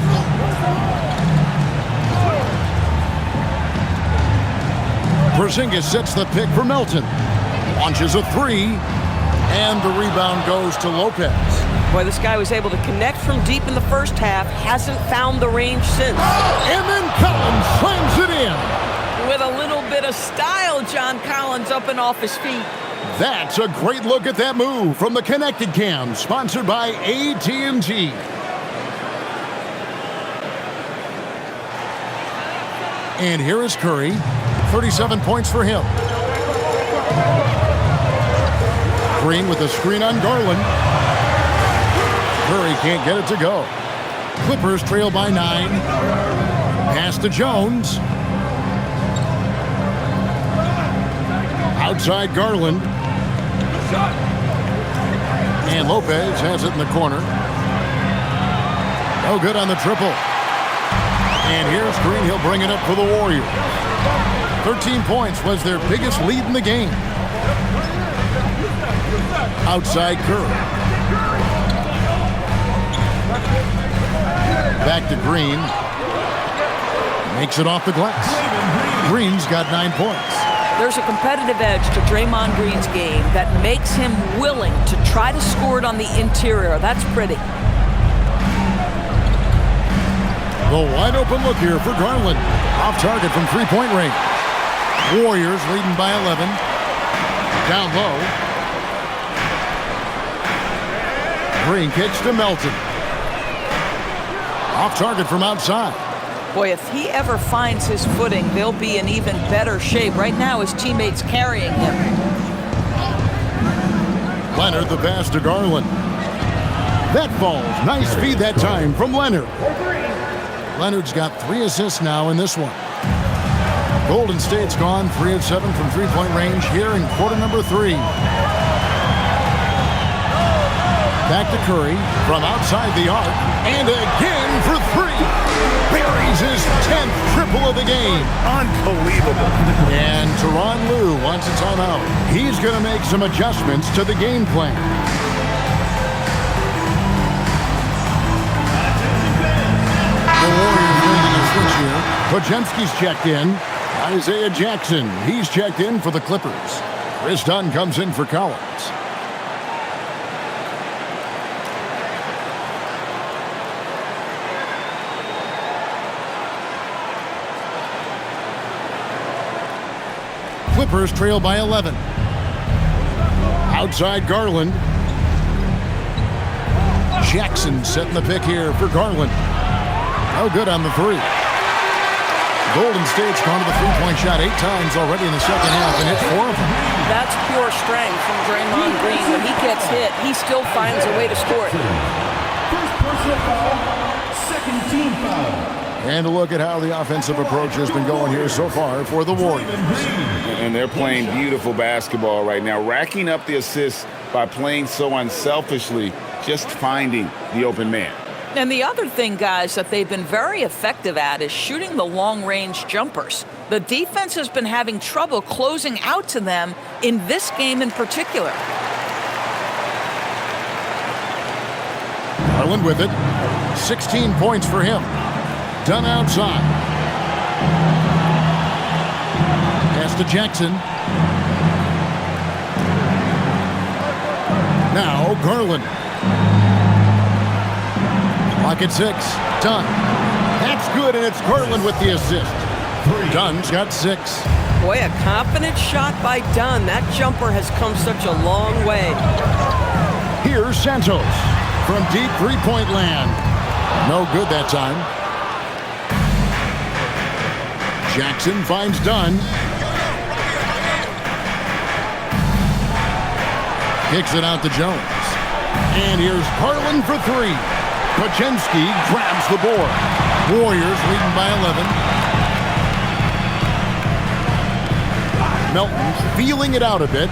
Porzingis sets the pick for Melton. Launches a three, and the rebound goes to Lopez. Boy, this guy was able to connect from deep in the first half. Hasn't found the range since. And then Collins slams it in. With a little bit of style, John Collins up and off his feet. That's a great look at that move from the Connected Cam, sponsored by AT&T. And here is Curry. 37 points for him. Green with a screen on Garland. Curry can't get it to go. Clippers trail by 9. Pass to Jones. Outside Garland. And Lopez has it in the corner. No good on the triple. And here's Green. He'll bring it up for the Warriors. 13 points was their biggest lead in the game. Outside Curry. Back to Green. Makes it off the glass. Green's got 9 points. There's a competitive edge to Draymond Green's game that makes him willing to try to score it on the interior. That's pretty. The wide open look here for Garland. Off target from three-point range. Warriors leading by 11. Down low. Green kicks to Melton. Off target from outside. Boy, if he ever finds his footing, they'll be in even better shape. Right now, his teammates carrying him. Leonard, the pass to Garland. That falls. Nice feed that time from Leonard. Leonard's got 3 assists now in this one. Golden State's gone 3 of 7 from three-point range here in quarter number 3. Back to Curry from outside the arc. And again for 3. Buries his 10th triple of the game. Unbelievable. And Tyronn Lue wants a timeout. He's going to make some adjustments to the game plan. The Warriors making a switch here. Podziemski's checked in. Isaiah Jackson, he's checked in for the Clippers. Chris Dunn comes in for Collins. Clippers trail by 11. Outside Garland. Jackson setting the pick here for Garland. No good on the three. Golden State's gone to the three-point shot 8 times already in the second half and hit 4 of them. That's pure strength from Draymond Green. When he gets hit, he still finds a way to score it. First personal foul, second team foul. And a look at how the offensive approach has been going here so far for the Warriors. And they're playing beautiful basketball right now, racking up the assists by playing so unselfishly, just finding the open man. And the other thing, guys, that they've been very effective at is shooting the long-range jumpers. The defense has been having trouble closing out to them in this game in particular. Garland with it. 16 points for him. Dunn outside. Pass to Jackson. Now Garland. Clock at 6. Dunn. That's good, and it's Garland with the assist. Dunn's got 6. Boy, a confident shot by Dunn. That jumper has come such a long way. Here's Santos from deep three-point land. No good that time. Jackson finds Dunn. Kicks it out to Jones. And here's Garland for 3. Pajemski grabs the board. Warriors leading by 11. Melton feeling it out a bit.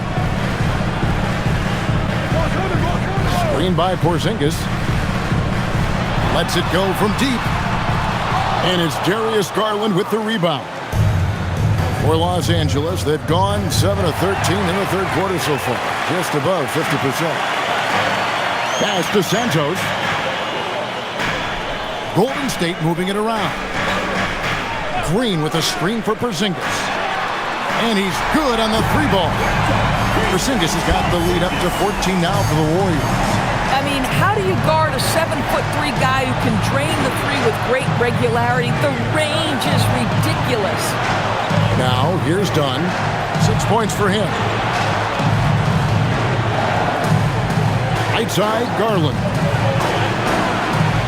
Screen by Porzingis. Lets it go from deep. And it's Darius Garland with the rebound. For Los Angeles, they've gone 7 of 13 in the third quarter so far. Just above 50%. Pass to Santos. Golden State moving it around. Green with a screen for Porzingis. And he's good on the 3-ball. Porzingis has got the lead up to 14 now for the Warriors. I mean, how do you guard a 7'3" guy who can drain the 3 with great regularity? The range is ridiculous. Now, here's Dunn. 6 points for him. Right side, Garland.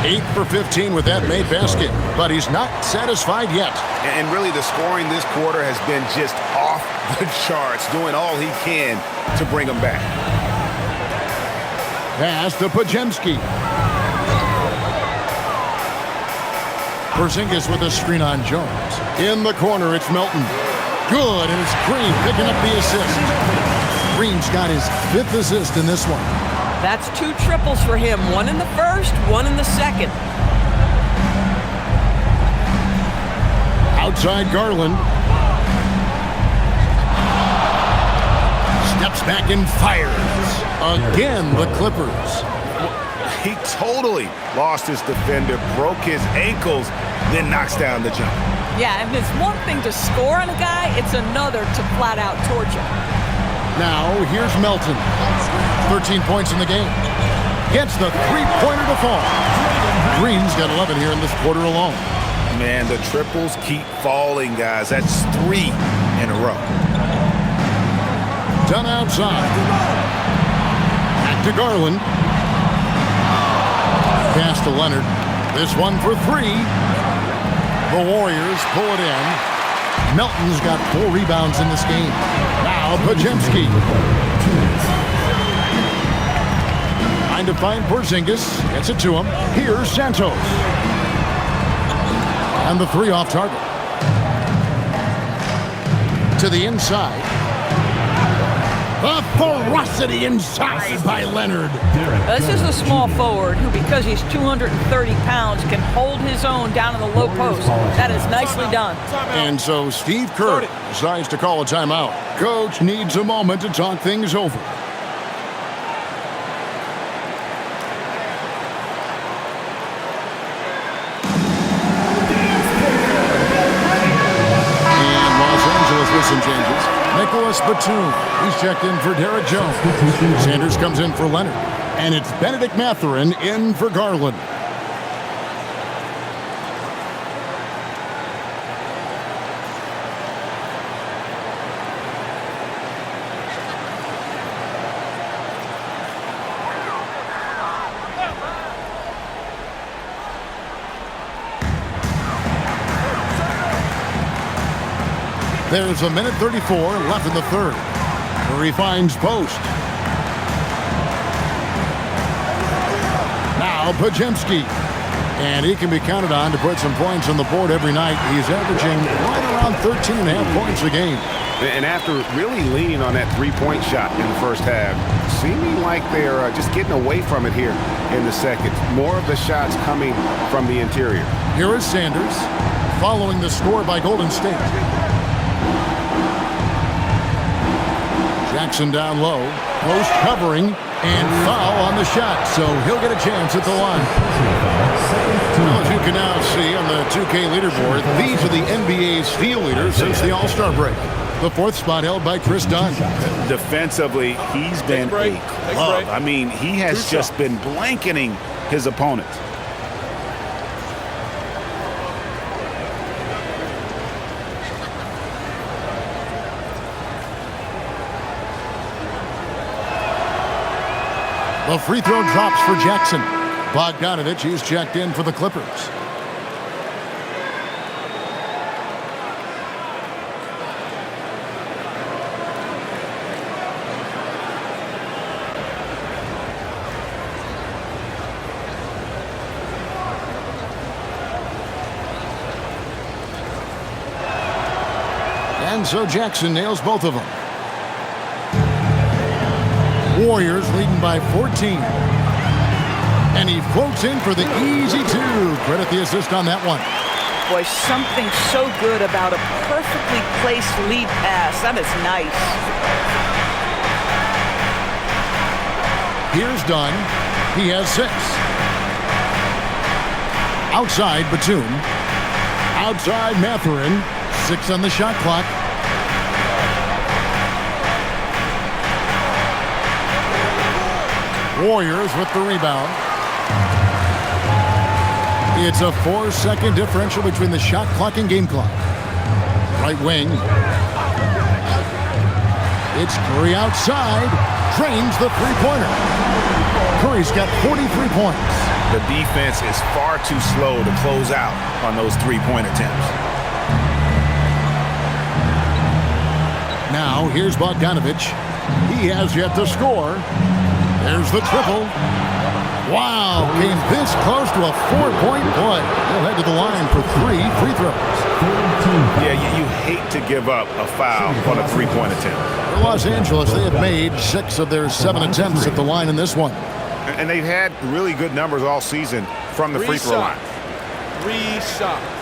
8 for 15 with that made basket, but he's not satisfied yet. And really, the scoring this quarter has been just off the charts, doing all he can to bring them back. Pass to Pajemski. Porzingis with a screen on Jones. In the corner, it's Melton. Good, and it's Green picking up the assist. Green's got his 5th assist in this one. That's 2 triples for him. 1 in the first, 1 in the second. Outside Garland. Steps back and fires. Again, the Clippers. He totally lost his defender, broke his ankles, then knocks down the jump. Yeah, and it's one thing to score on a guy, it's another to flat out torture. Now, here's Melton. 13 points in the game. Gets the three-pointer to fall. Green's got 11 here in this quarter alone. Man, the triples keep falling, guys. That's 3 in a row. Done outside. Back to Garland. Pass to Leonard. This one for 3. The Warriors pull it in. Melton's got 4 rebounds in this game. Now Pajemski. Trying to find Porzingis. Gets it to him. Here's Santos. And the 3 off target. To the inside. The ferocity inside by Leonard. This is a small forward who, because he's 230 pounds, can hold his own down in the low post. That is nicely done. And so Steve Kerr decides to call a timeout. Coach needs a moment to talk things over. And Los Angeles with some changes. Nicholas Batum, he's checked in for Derek Jones. Sanders comes in for Leonard. And it's Benedict Mathurin in for Garland. There's a minute 34 left in the third. Murray finds post. Now Pajemski. And he can be counted on to put some points on the board every night. He's averaging right around 13.5 points a game. And after really leaning on that 3-point shot in the first half, seeming like they're just getting away from it here in the second. More of the shots coming from the interior. Here is Sanders following the score by Golden State. Jackson down low. Post covering. And foul on the shot, so he'll get a chance at the line. Well, as you can now see on the 2K leaderboard, these are the NBA steal leaders since the All-Star break. The fourth spot held by Chris Dunn. Defensively, he's been a glove. I mean, he has just been blanketing his opponents. The free throw drops for Jackson. Bogdanovich, he's checked in for the Clippers. And so Jackson nails both of them. Warriors leading by 14. And he floats in for the easy two. Credit the assist on that one. Boy, something so good about a perfectly placed lead pass. That is nice. Here's Dunn. He has 6. Outside Batum. Outside Mathurin. 6 on the shot clock. Warriors with the rebound. It's a 4-second differential between the shot clock and game clock. Right wing. It's Curry outside. Drains the three-pointer. Curry's got 43 points. The defense is far too slow to close out on those three-point attempts. Now, here's Bogdanovich. He has yet to score. There's the triple. Wow, came this close to a 4-point play. He'll head to the line for 3 free throws. Yeah, you hate to give up a foul on a three-point attempt. For Los Angeles, they have made 6 of their 7 attempts at the line in this one. And they've had really good numbers all season from the free throw line. Reshot.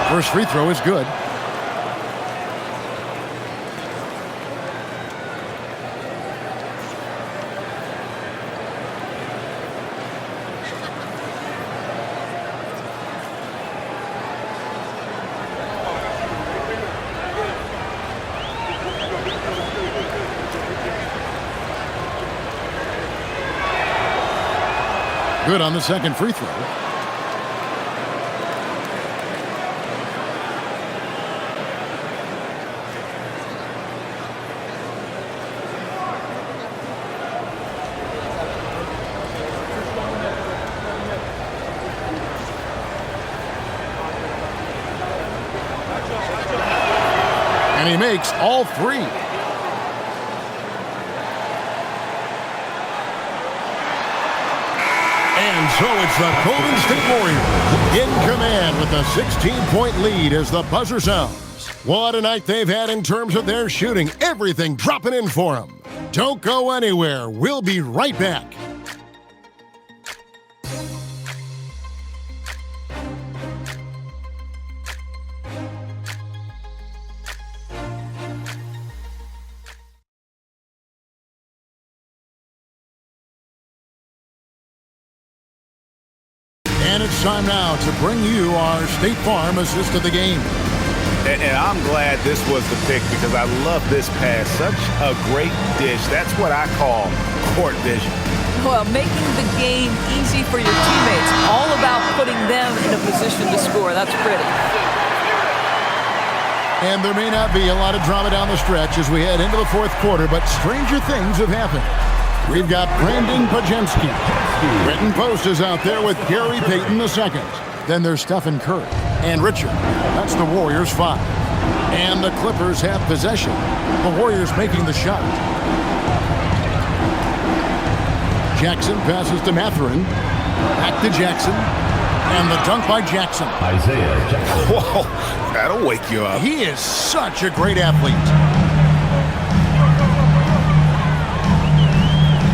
First free throw is good. Good on the second free throw. And he makes all 3. And so it's the Golden State Warriors in command with a 16-point lead as the buzzer sounds. What a night they've had in terms of their shooting. Everything dropping in for them. Don't go anywhere. We'll be right back. And it's time now to bring you our State Farm assist of the game. And I'm glad this was the pick because I love this pass. Such a great dish. That's what I call court vision. Well, making the game easy for your teammates. All about putting them in a position to score. That's pretty. And there may not be a lot of drama down the stretch as we head into the fourth quarter, but stranger things have happened. We've got Brandon Pajemski. Brenton Post is out there with Gary Payton II. Then there's Stephen Curry and Richard. That's the Warriors 5. And the Clippers have possession. The Warriors making the shot. Jackson passes to Mathurin. Back to Jackson. And the dunk by Jackson. Isaiah Jackson. Whoa, that'll wake you up. He is such a great athlete.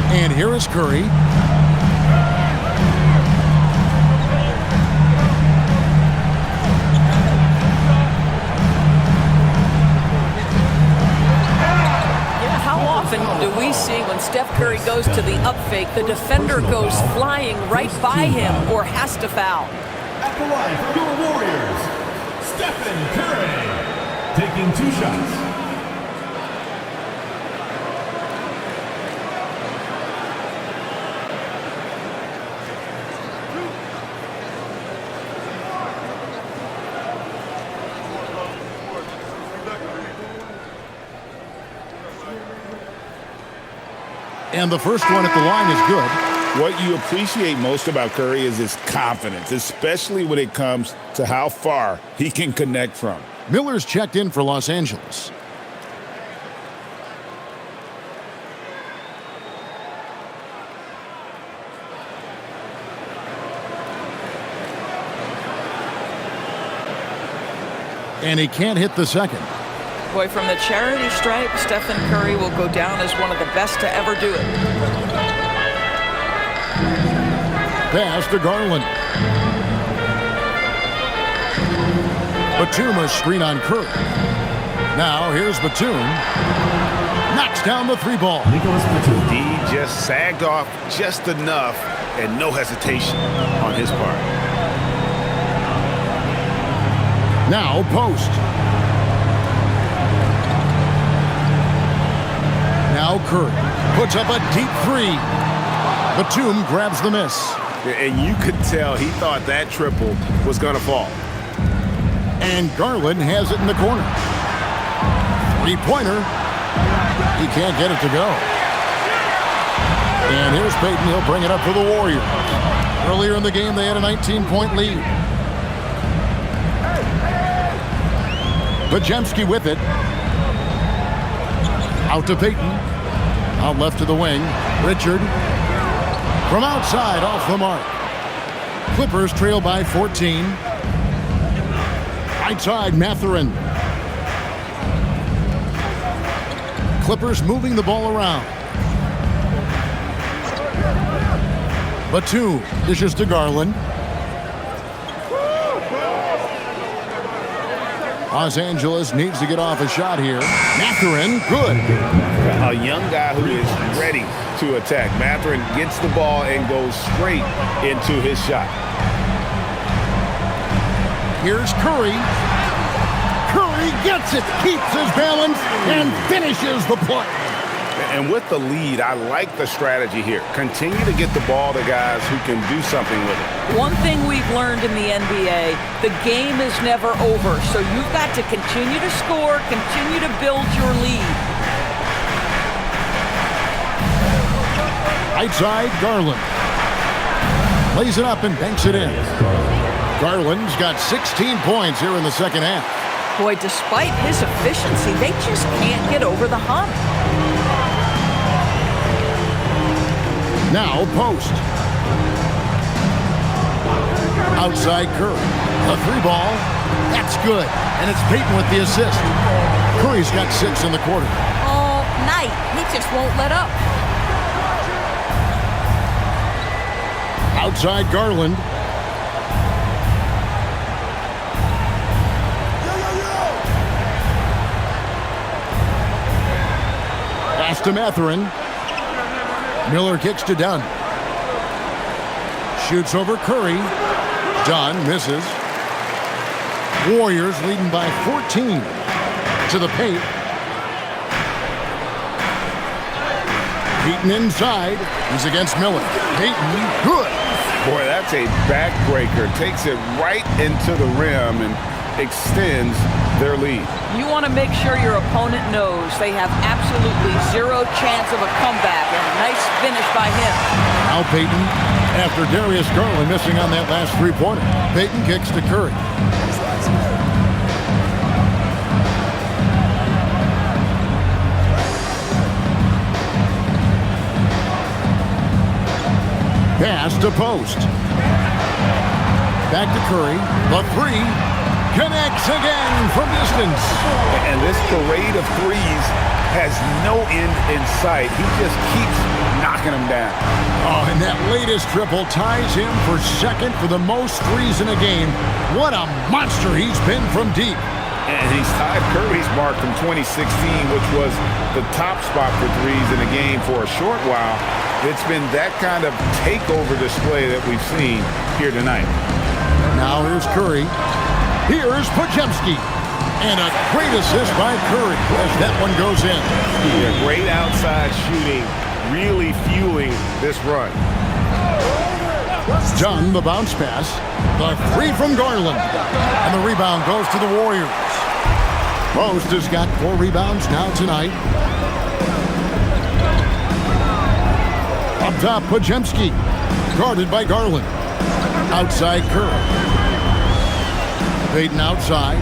And here is Curry. Steph Curry goes to the up fake, the defender goes flying right by him or has to foul. At the line for your Warriors, Stephen Curry, taking 2 shots. And the first one at the line is good. What you appreciate most about Curry is his confidence, especially when it comes to how far he can connect from. Miller's checked in for Los Angeles. And he can't hit the second. Boy, from the charity stripe, Stephen Curry will go down as one of the best to ever do it. Pass to Garland. Batum a screen on Curry. Now here's Batum. Knocks down the 3 ball. D just sagged off just enough and no hesitation on his part. Now post. Now Curry puts up a deep 3. Batum grabs the miss. And you could tell he thought that triple was going to fall. And Garland has it in the corner. 3-pointer. He can't get it to go. And here's Payton. He'll bring it up for the Warriors. Earlier in the game, they had a 19-point lead. Bajemski with it. Out to Payton. Out left to the wing. Richard. From outside, off the mark. Clippers trail by 14. Right side, Mathurin. Clippers moving the ball around. Batum dishes to Garland. Los Angeles needs to get off a shot here. Mathurin, good. A young guy who is ready to attack. Mathurin gets the ball and goes straight into his shot. Here's Curry. Curry gets it, keeps his balance, and finishes the play. And with the lead, I like the strategy here. Continue to get the ball to guys who can do something with it. One thing we've learned in the NBA, the game is never over. So you've got to continue to score, continue to build your lead. Right side, Garland. Lays it up and banks it in. Garland's got 16 points here in the second half. Boy, despite his efficiency, they just can't get over the hump. Now post. Outside Curry. A 3 ball. That's good. And it's Payton with the assist. Curry's got 6 in the quarter. All night. He just won't let up. Outside Garland. Pass to Mathurin. Miller kicks to Dunn. Shoots over Curry. Dunn misses. Warriors leading by 14. To the paint. Payton inside. He's against Miller. Payton, good. Boy, that's a backbreaker. Takes it right into the rim and extends their lead. You want to make sure your opponent knows they have absolutely zero chance of a comeback. And a nice finish by him. Now Payton, after Darius Garland missing on that last 3-pointer. Payton kicks to Curry. Pass to post. Back to Curry. The 3. Connects again from distance. And this parade of threes has no end in sight. He just keeps knocking them down. Oh, and that latest triple ties him for second for the most threes in a game. What a monster he's been from deep. And he's tied Curry's mark from 2016, which was the top spot for threes in the game for a short while. It's been that kind of takeover display that we've seen here tonight. Now here's Curry. Here's Podziemski. And a great assist by Curry as that one goes in. Yeah, great outside shooting, really fueling this run. John, the bounce pass. The three from Garland. And the rebound goes to the Warriors. Post has got 4 rebounds now tonight. Up top, Podziemski. Guarded by Garland. Outside Curry. Payton outside.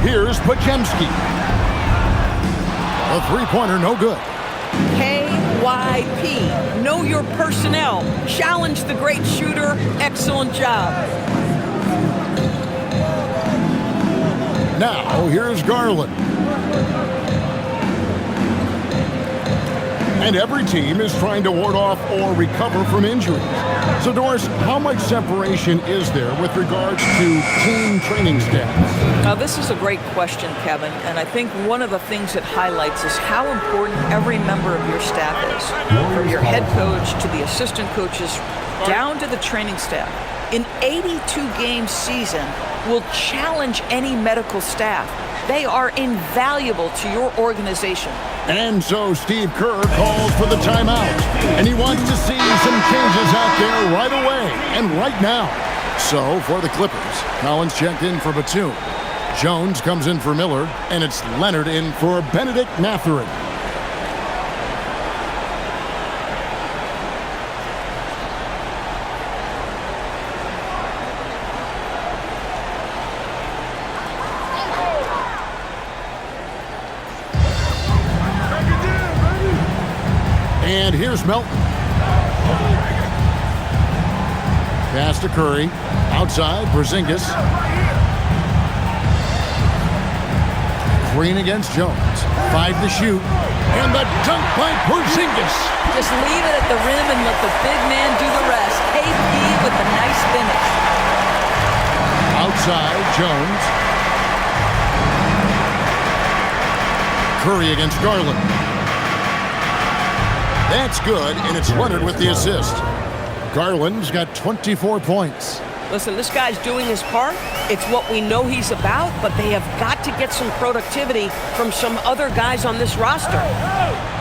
Here's Podziemski. A three-pointer, no good. KYP. Know your personnel. Challenge the great shooter. Excellent job. Now, here's Garland. And every team is trying to ward off or recover from injuries. So, Doris, how much separation is there with regards to team training staff? Now, this is a great question, Kevin, and I think one of the things it highlights is how important every member of your staff is, from your head coach to the assistant coaches, down to the training staff. An 82-game season will challenge any medical staff. They are invaluable to your organization. And so Steve Kerr calls for the timeout. And he wants to see some changes out there right away and right now. So for the Clippers, Collins checked in for Batum. Jones comes in for Miller, and it's Leonard in for Benedict Mathurin. And here's Melton. Pass to Curry. Outside, Porzingis. Green against Jones. 5 to shoot. And the dunk by Porzingis. Just leave it at the rim and let the big man do the rest. KP with a nice finish. Outside, Jones. Curry against Garland. That's good, and it's Leonard with the assist. Garland's got 24 points. Listen, this guy's doing his part. It's what we know he's about, but they have got to get some productivity from some other guys on this roster.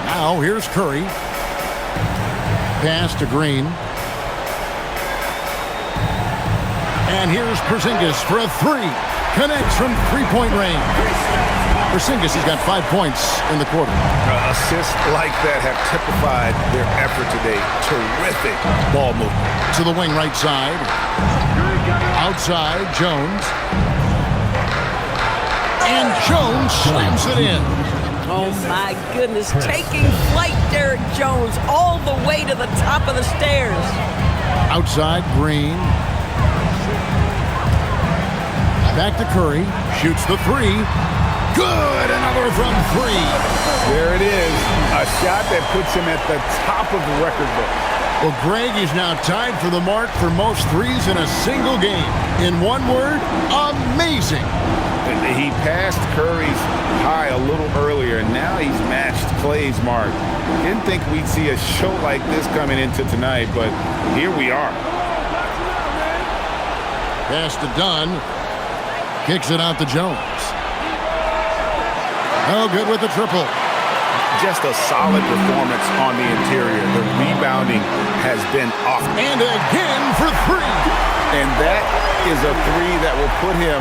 Now, here's Curry. Pass to Green. And here's Porzingis for a three. Connects from three-point range. Porzingis has got 5 points in the quarter. Assists like that have typified their effort today. Terrific ball movement. To the wing right side. Outside, Jones. And Jones slams it in. Oh, my goodness. Taking flight, Derek Jones, all the way to the top of the stairs. Outside, Green. Back to Curry. Shoots the three. Good. Another from three. There it is. A shot that puts him at the top of the record book. Well, Greg is now tied for the mark for most threes in a single game. In one word, amazing. He passed Curry's high a little earlier, and now he's matched Clay's mark. Didn't think we'd see a show like this coming into tonight, but here we are. Pass to Dunn. Kicks it out to Jones. Oh, good with the triple. Just a solid performance on the interior. The rebounding has been off. And again for three. And that is a three that will put him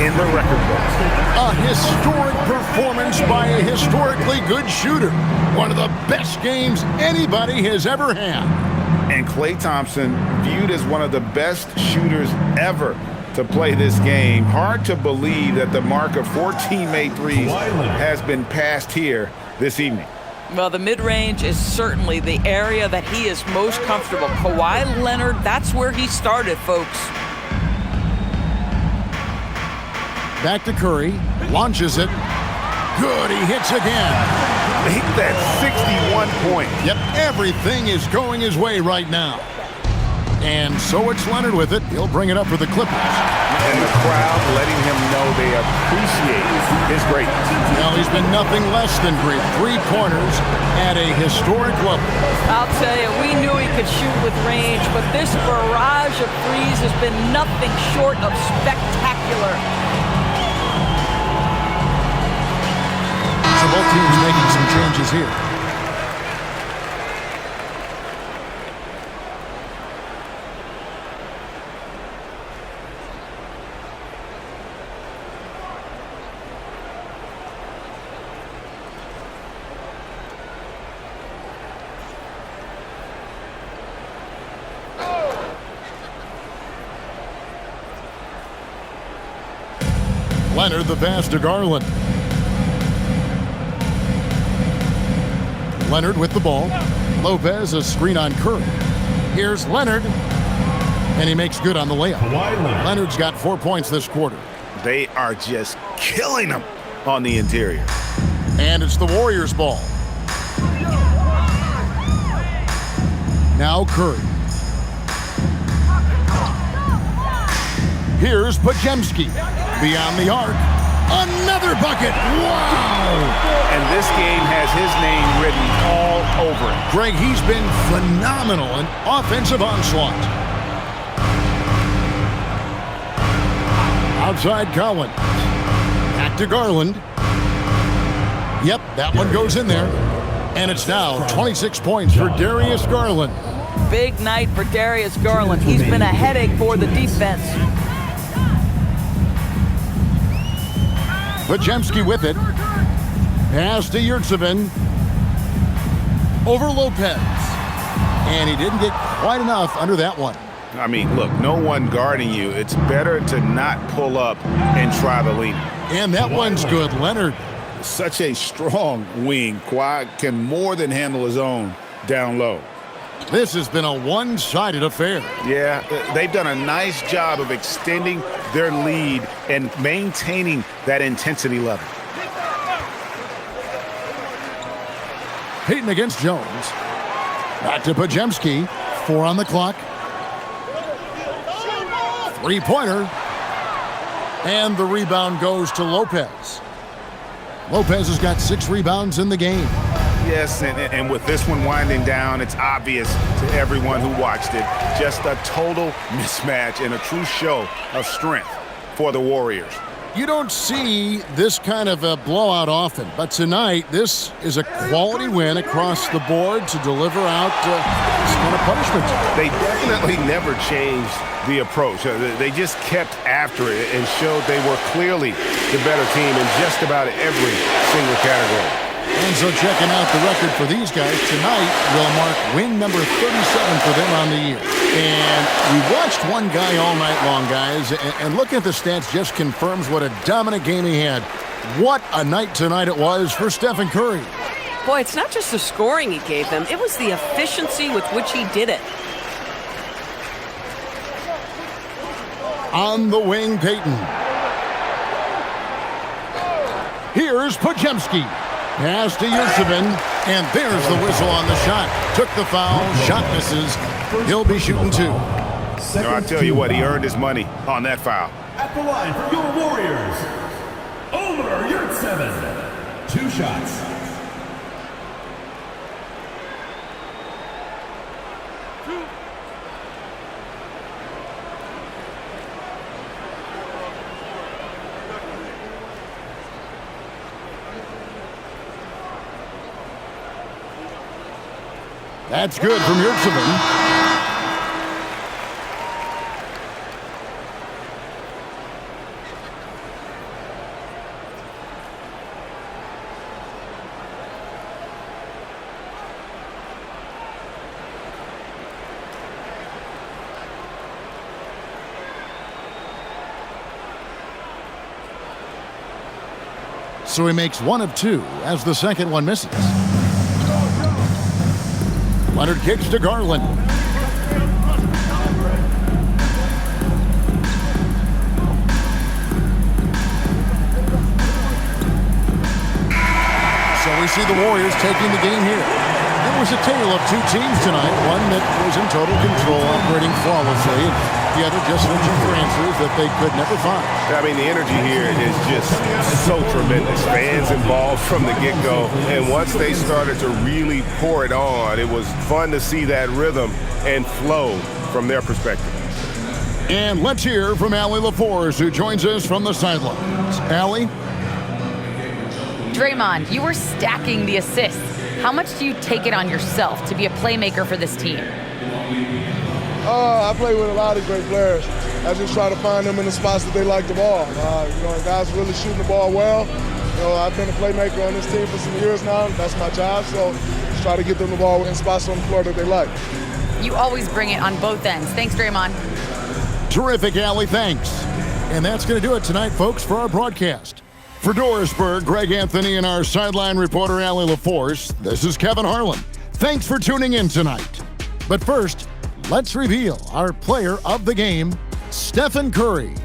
in the record books. A historic performance by a historically good shooter. One of the best games anybody has ever had. And Klay Thompson viewed as one of the best shooters ever to play this game. Hard to believe that the mark of 4 teammate threes has been passed here this evening. Well, the mid-range is certainly the area that he is most comfortable. Kawhi Leonard, that's where he started, folks. Back to Curry. Launches it. Good. He hits again. Make that 61 points. Yep, everything is going his way right now. And so it's Leonard with it. He'll bring it up for the Clippers. and the crowd letting him know they appreciate his greatness. Well, he's been nothing less than great. 3 pointers at a historic level. I'll tell you, we knew he could shoot with range, but this barrage of threes has been nothing short of spectacular. So both teams making some changes here. Leonard the pass to Garland. Leonard with the ball. Lopez a screen on Curry. Here's Leonard. And he makes good on the layup. Leonard's got 4 points this quarter. They are just killing him on the interior. And it's the Warriors' ball. Now Curry. Here's Podziemski. Beyond the arc. Another bucket. Wow! And this game has his name written all over it. Greg, he's been phenomenal in offensive onslaught. Outside Collins. Back to Garland. Yep, that one goes in there. And it's now 26 points for Darius Garland. Big night for Darius Garland. He's been a headache for the defense. Podziemski with it. Pass to Yurtsevin. Over Lopez. And he didn't get quite enough under that one. I mean, look, no one guarding you. It's better to not pull up and try to lean. And that one's good. Leonard. Such a strong wing. Kawhi can more than handle his own down low. This has been a one-sided affair. Yeah, they've done a nice job of extending their lead and maintaining that intensity level. Payton against Jones. Back to Podziemski. 4 on the clock. 3-pointer. And the rebound goes to Lopez. Lopez has got 6 rebounds in the game. Yes, and with this one winding down, it's obvious to everyone who watched it. Just a total mismatch and a true show of strength for the Warriors. You don't see this kind of a blowout often, but tonight this is a quality win across the board to deliver out this kind of punishment. They definitely never changed the approach. They just kept after it and showed they were clearly the better team in just about every single category. And so checking out the record for these guys tonight will mark win number 37 for them on the year. And we watched one guy all night long, guys, and looking at the stats just confirms what a dominant game he had. What a night tonight it was for Stephen Curry. Boy, it's not just the scoring he gave them, it was the efficiency with which he did it. On the wing, Payton. Here's Podziemski. Pass to Yurtsevin, and there's the whistle on the shot. Took the foul, shot misses. He'll be shooting 2. No, I tell you what, he earned his money on that foul. At the line for your Warriors, Omer Yurtsevin. 2 shots. That's good from Yurtsevin. So he makes 1 of 2 as the second one misses. Leonard kicks to Garland. So we see the Warriors taking the game here. It was a tale of two teams tonight. One that was in total control, operating flawlessly. The other just searching for answers that they could never find. I mean, the energy here is just so tremendous. Fans involved from the get-go. And once they started to really pour it on, it was fun to see that rhythm and flow from their perspective. And let's hear from Allie LaForce, who joins us from the sidelines. Allie? Draymond, you were stacking the assists. How much do you take it on yourself to be a playmaker for this team? I play with a lot of great players. I just try to find them in the spots that they like the ball. Guys really shooting the ball well. I've been a playmaker on this team for some years now. That's my job, so just try to get them the ball in spots on the floor that they like. You always bring it on both ends. Thanks, Draymond. Terrific, Allie. Thanks. And that's going to do it tonight, folks, for our broadcast. For Dorisburg, Greg Anthony, and our sideline reporter, Allie LaForce, this is Kevin Harlan. Thanks for tuning in tonight. But first, let's reveal our player of the game, Stephen Curry.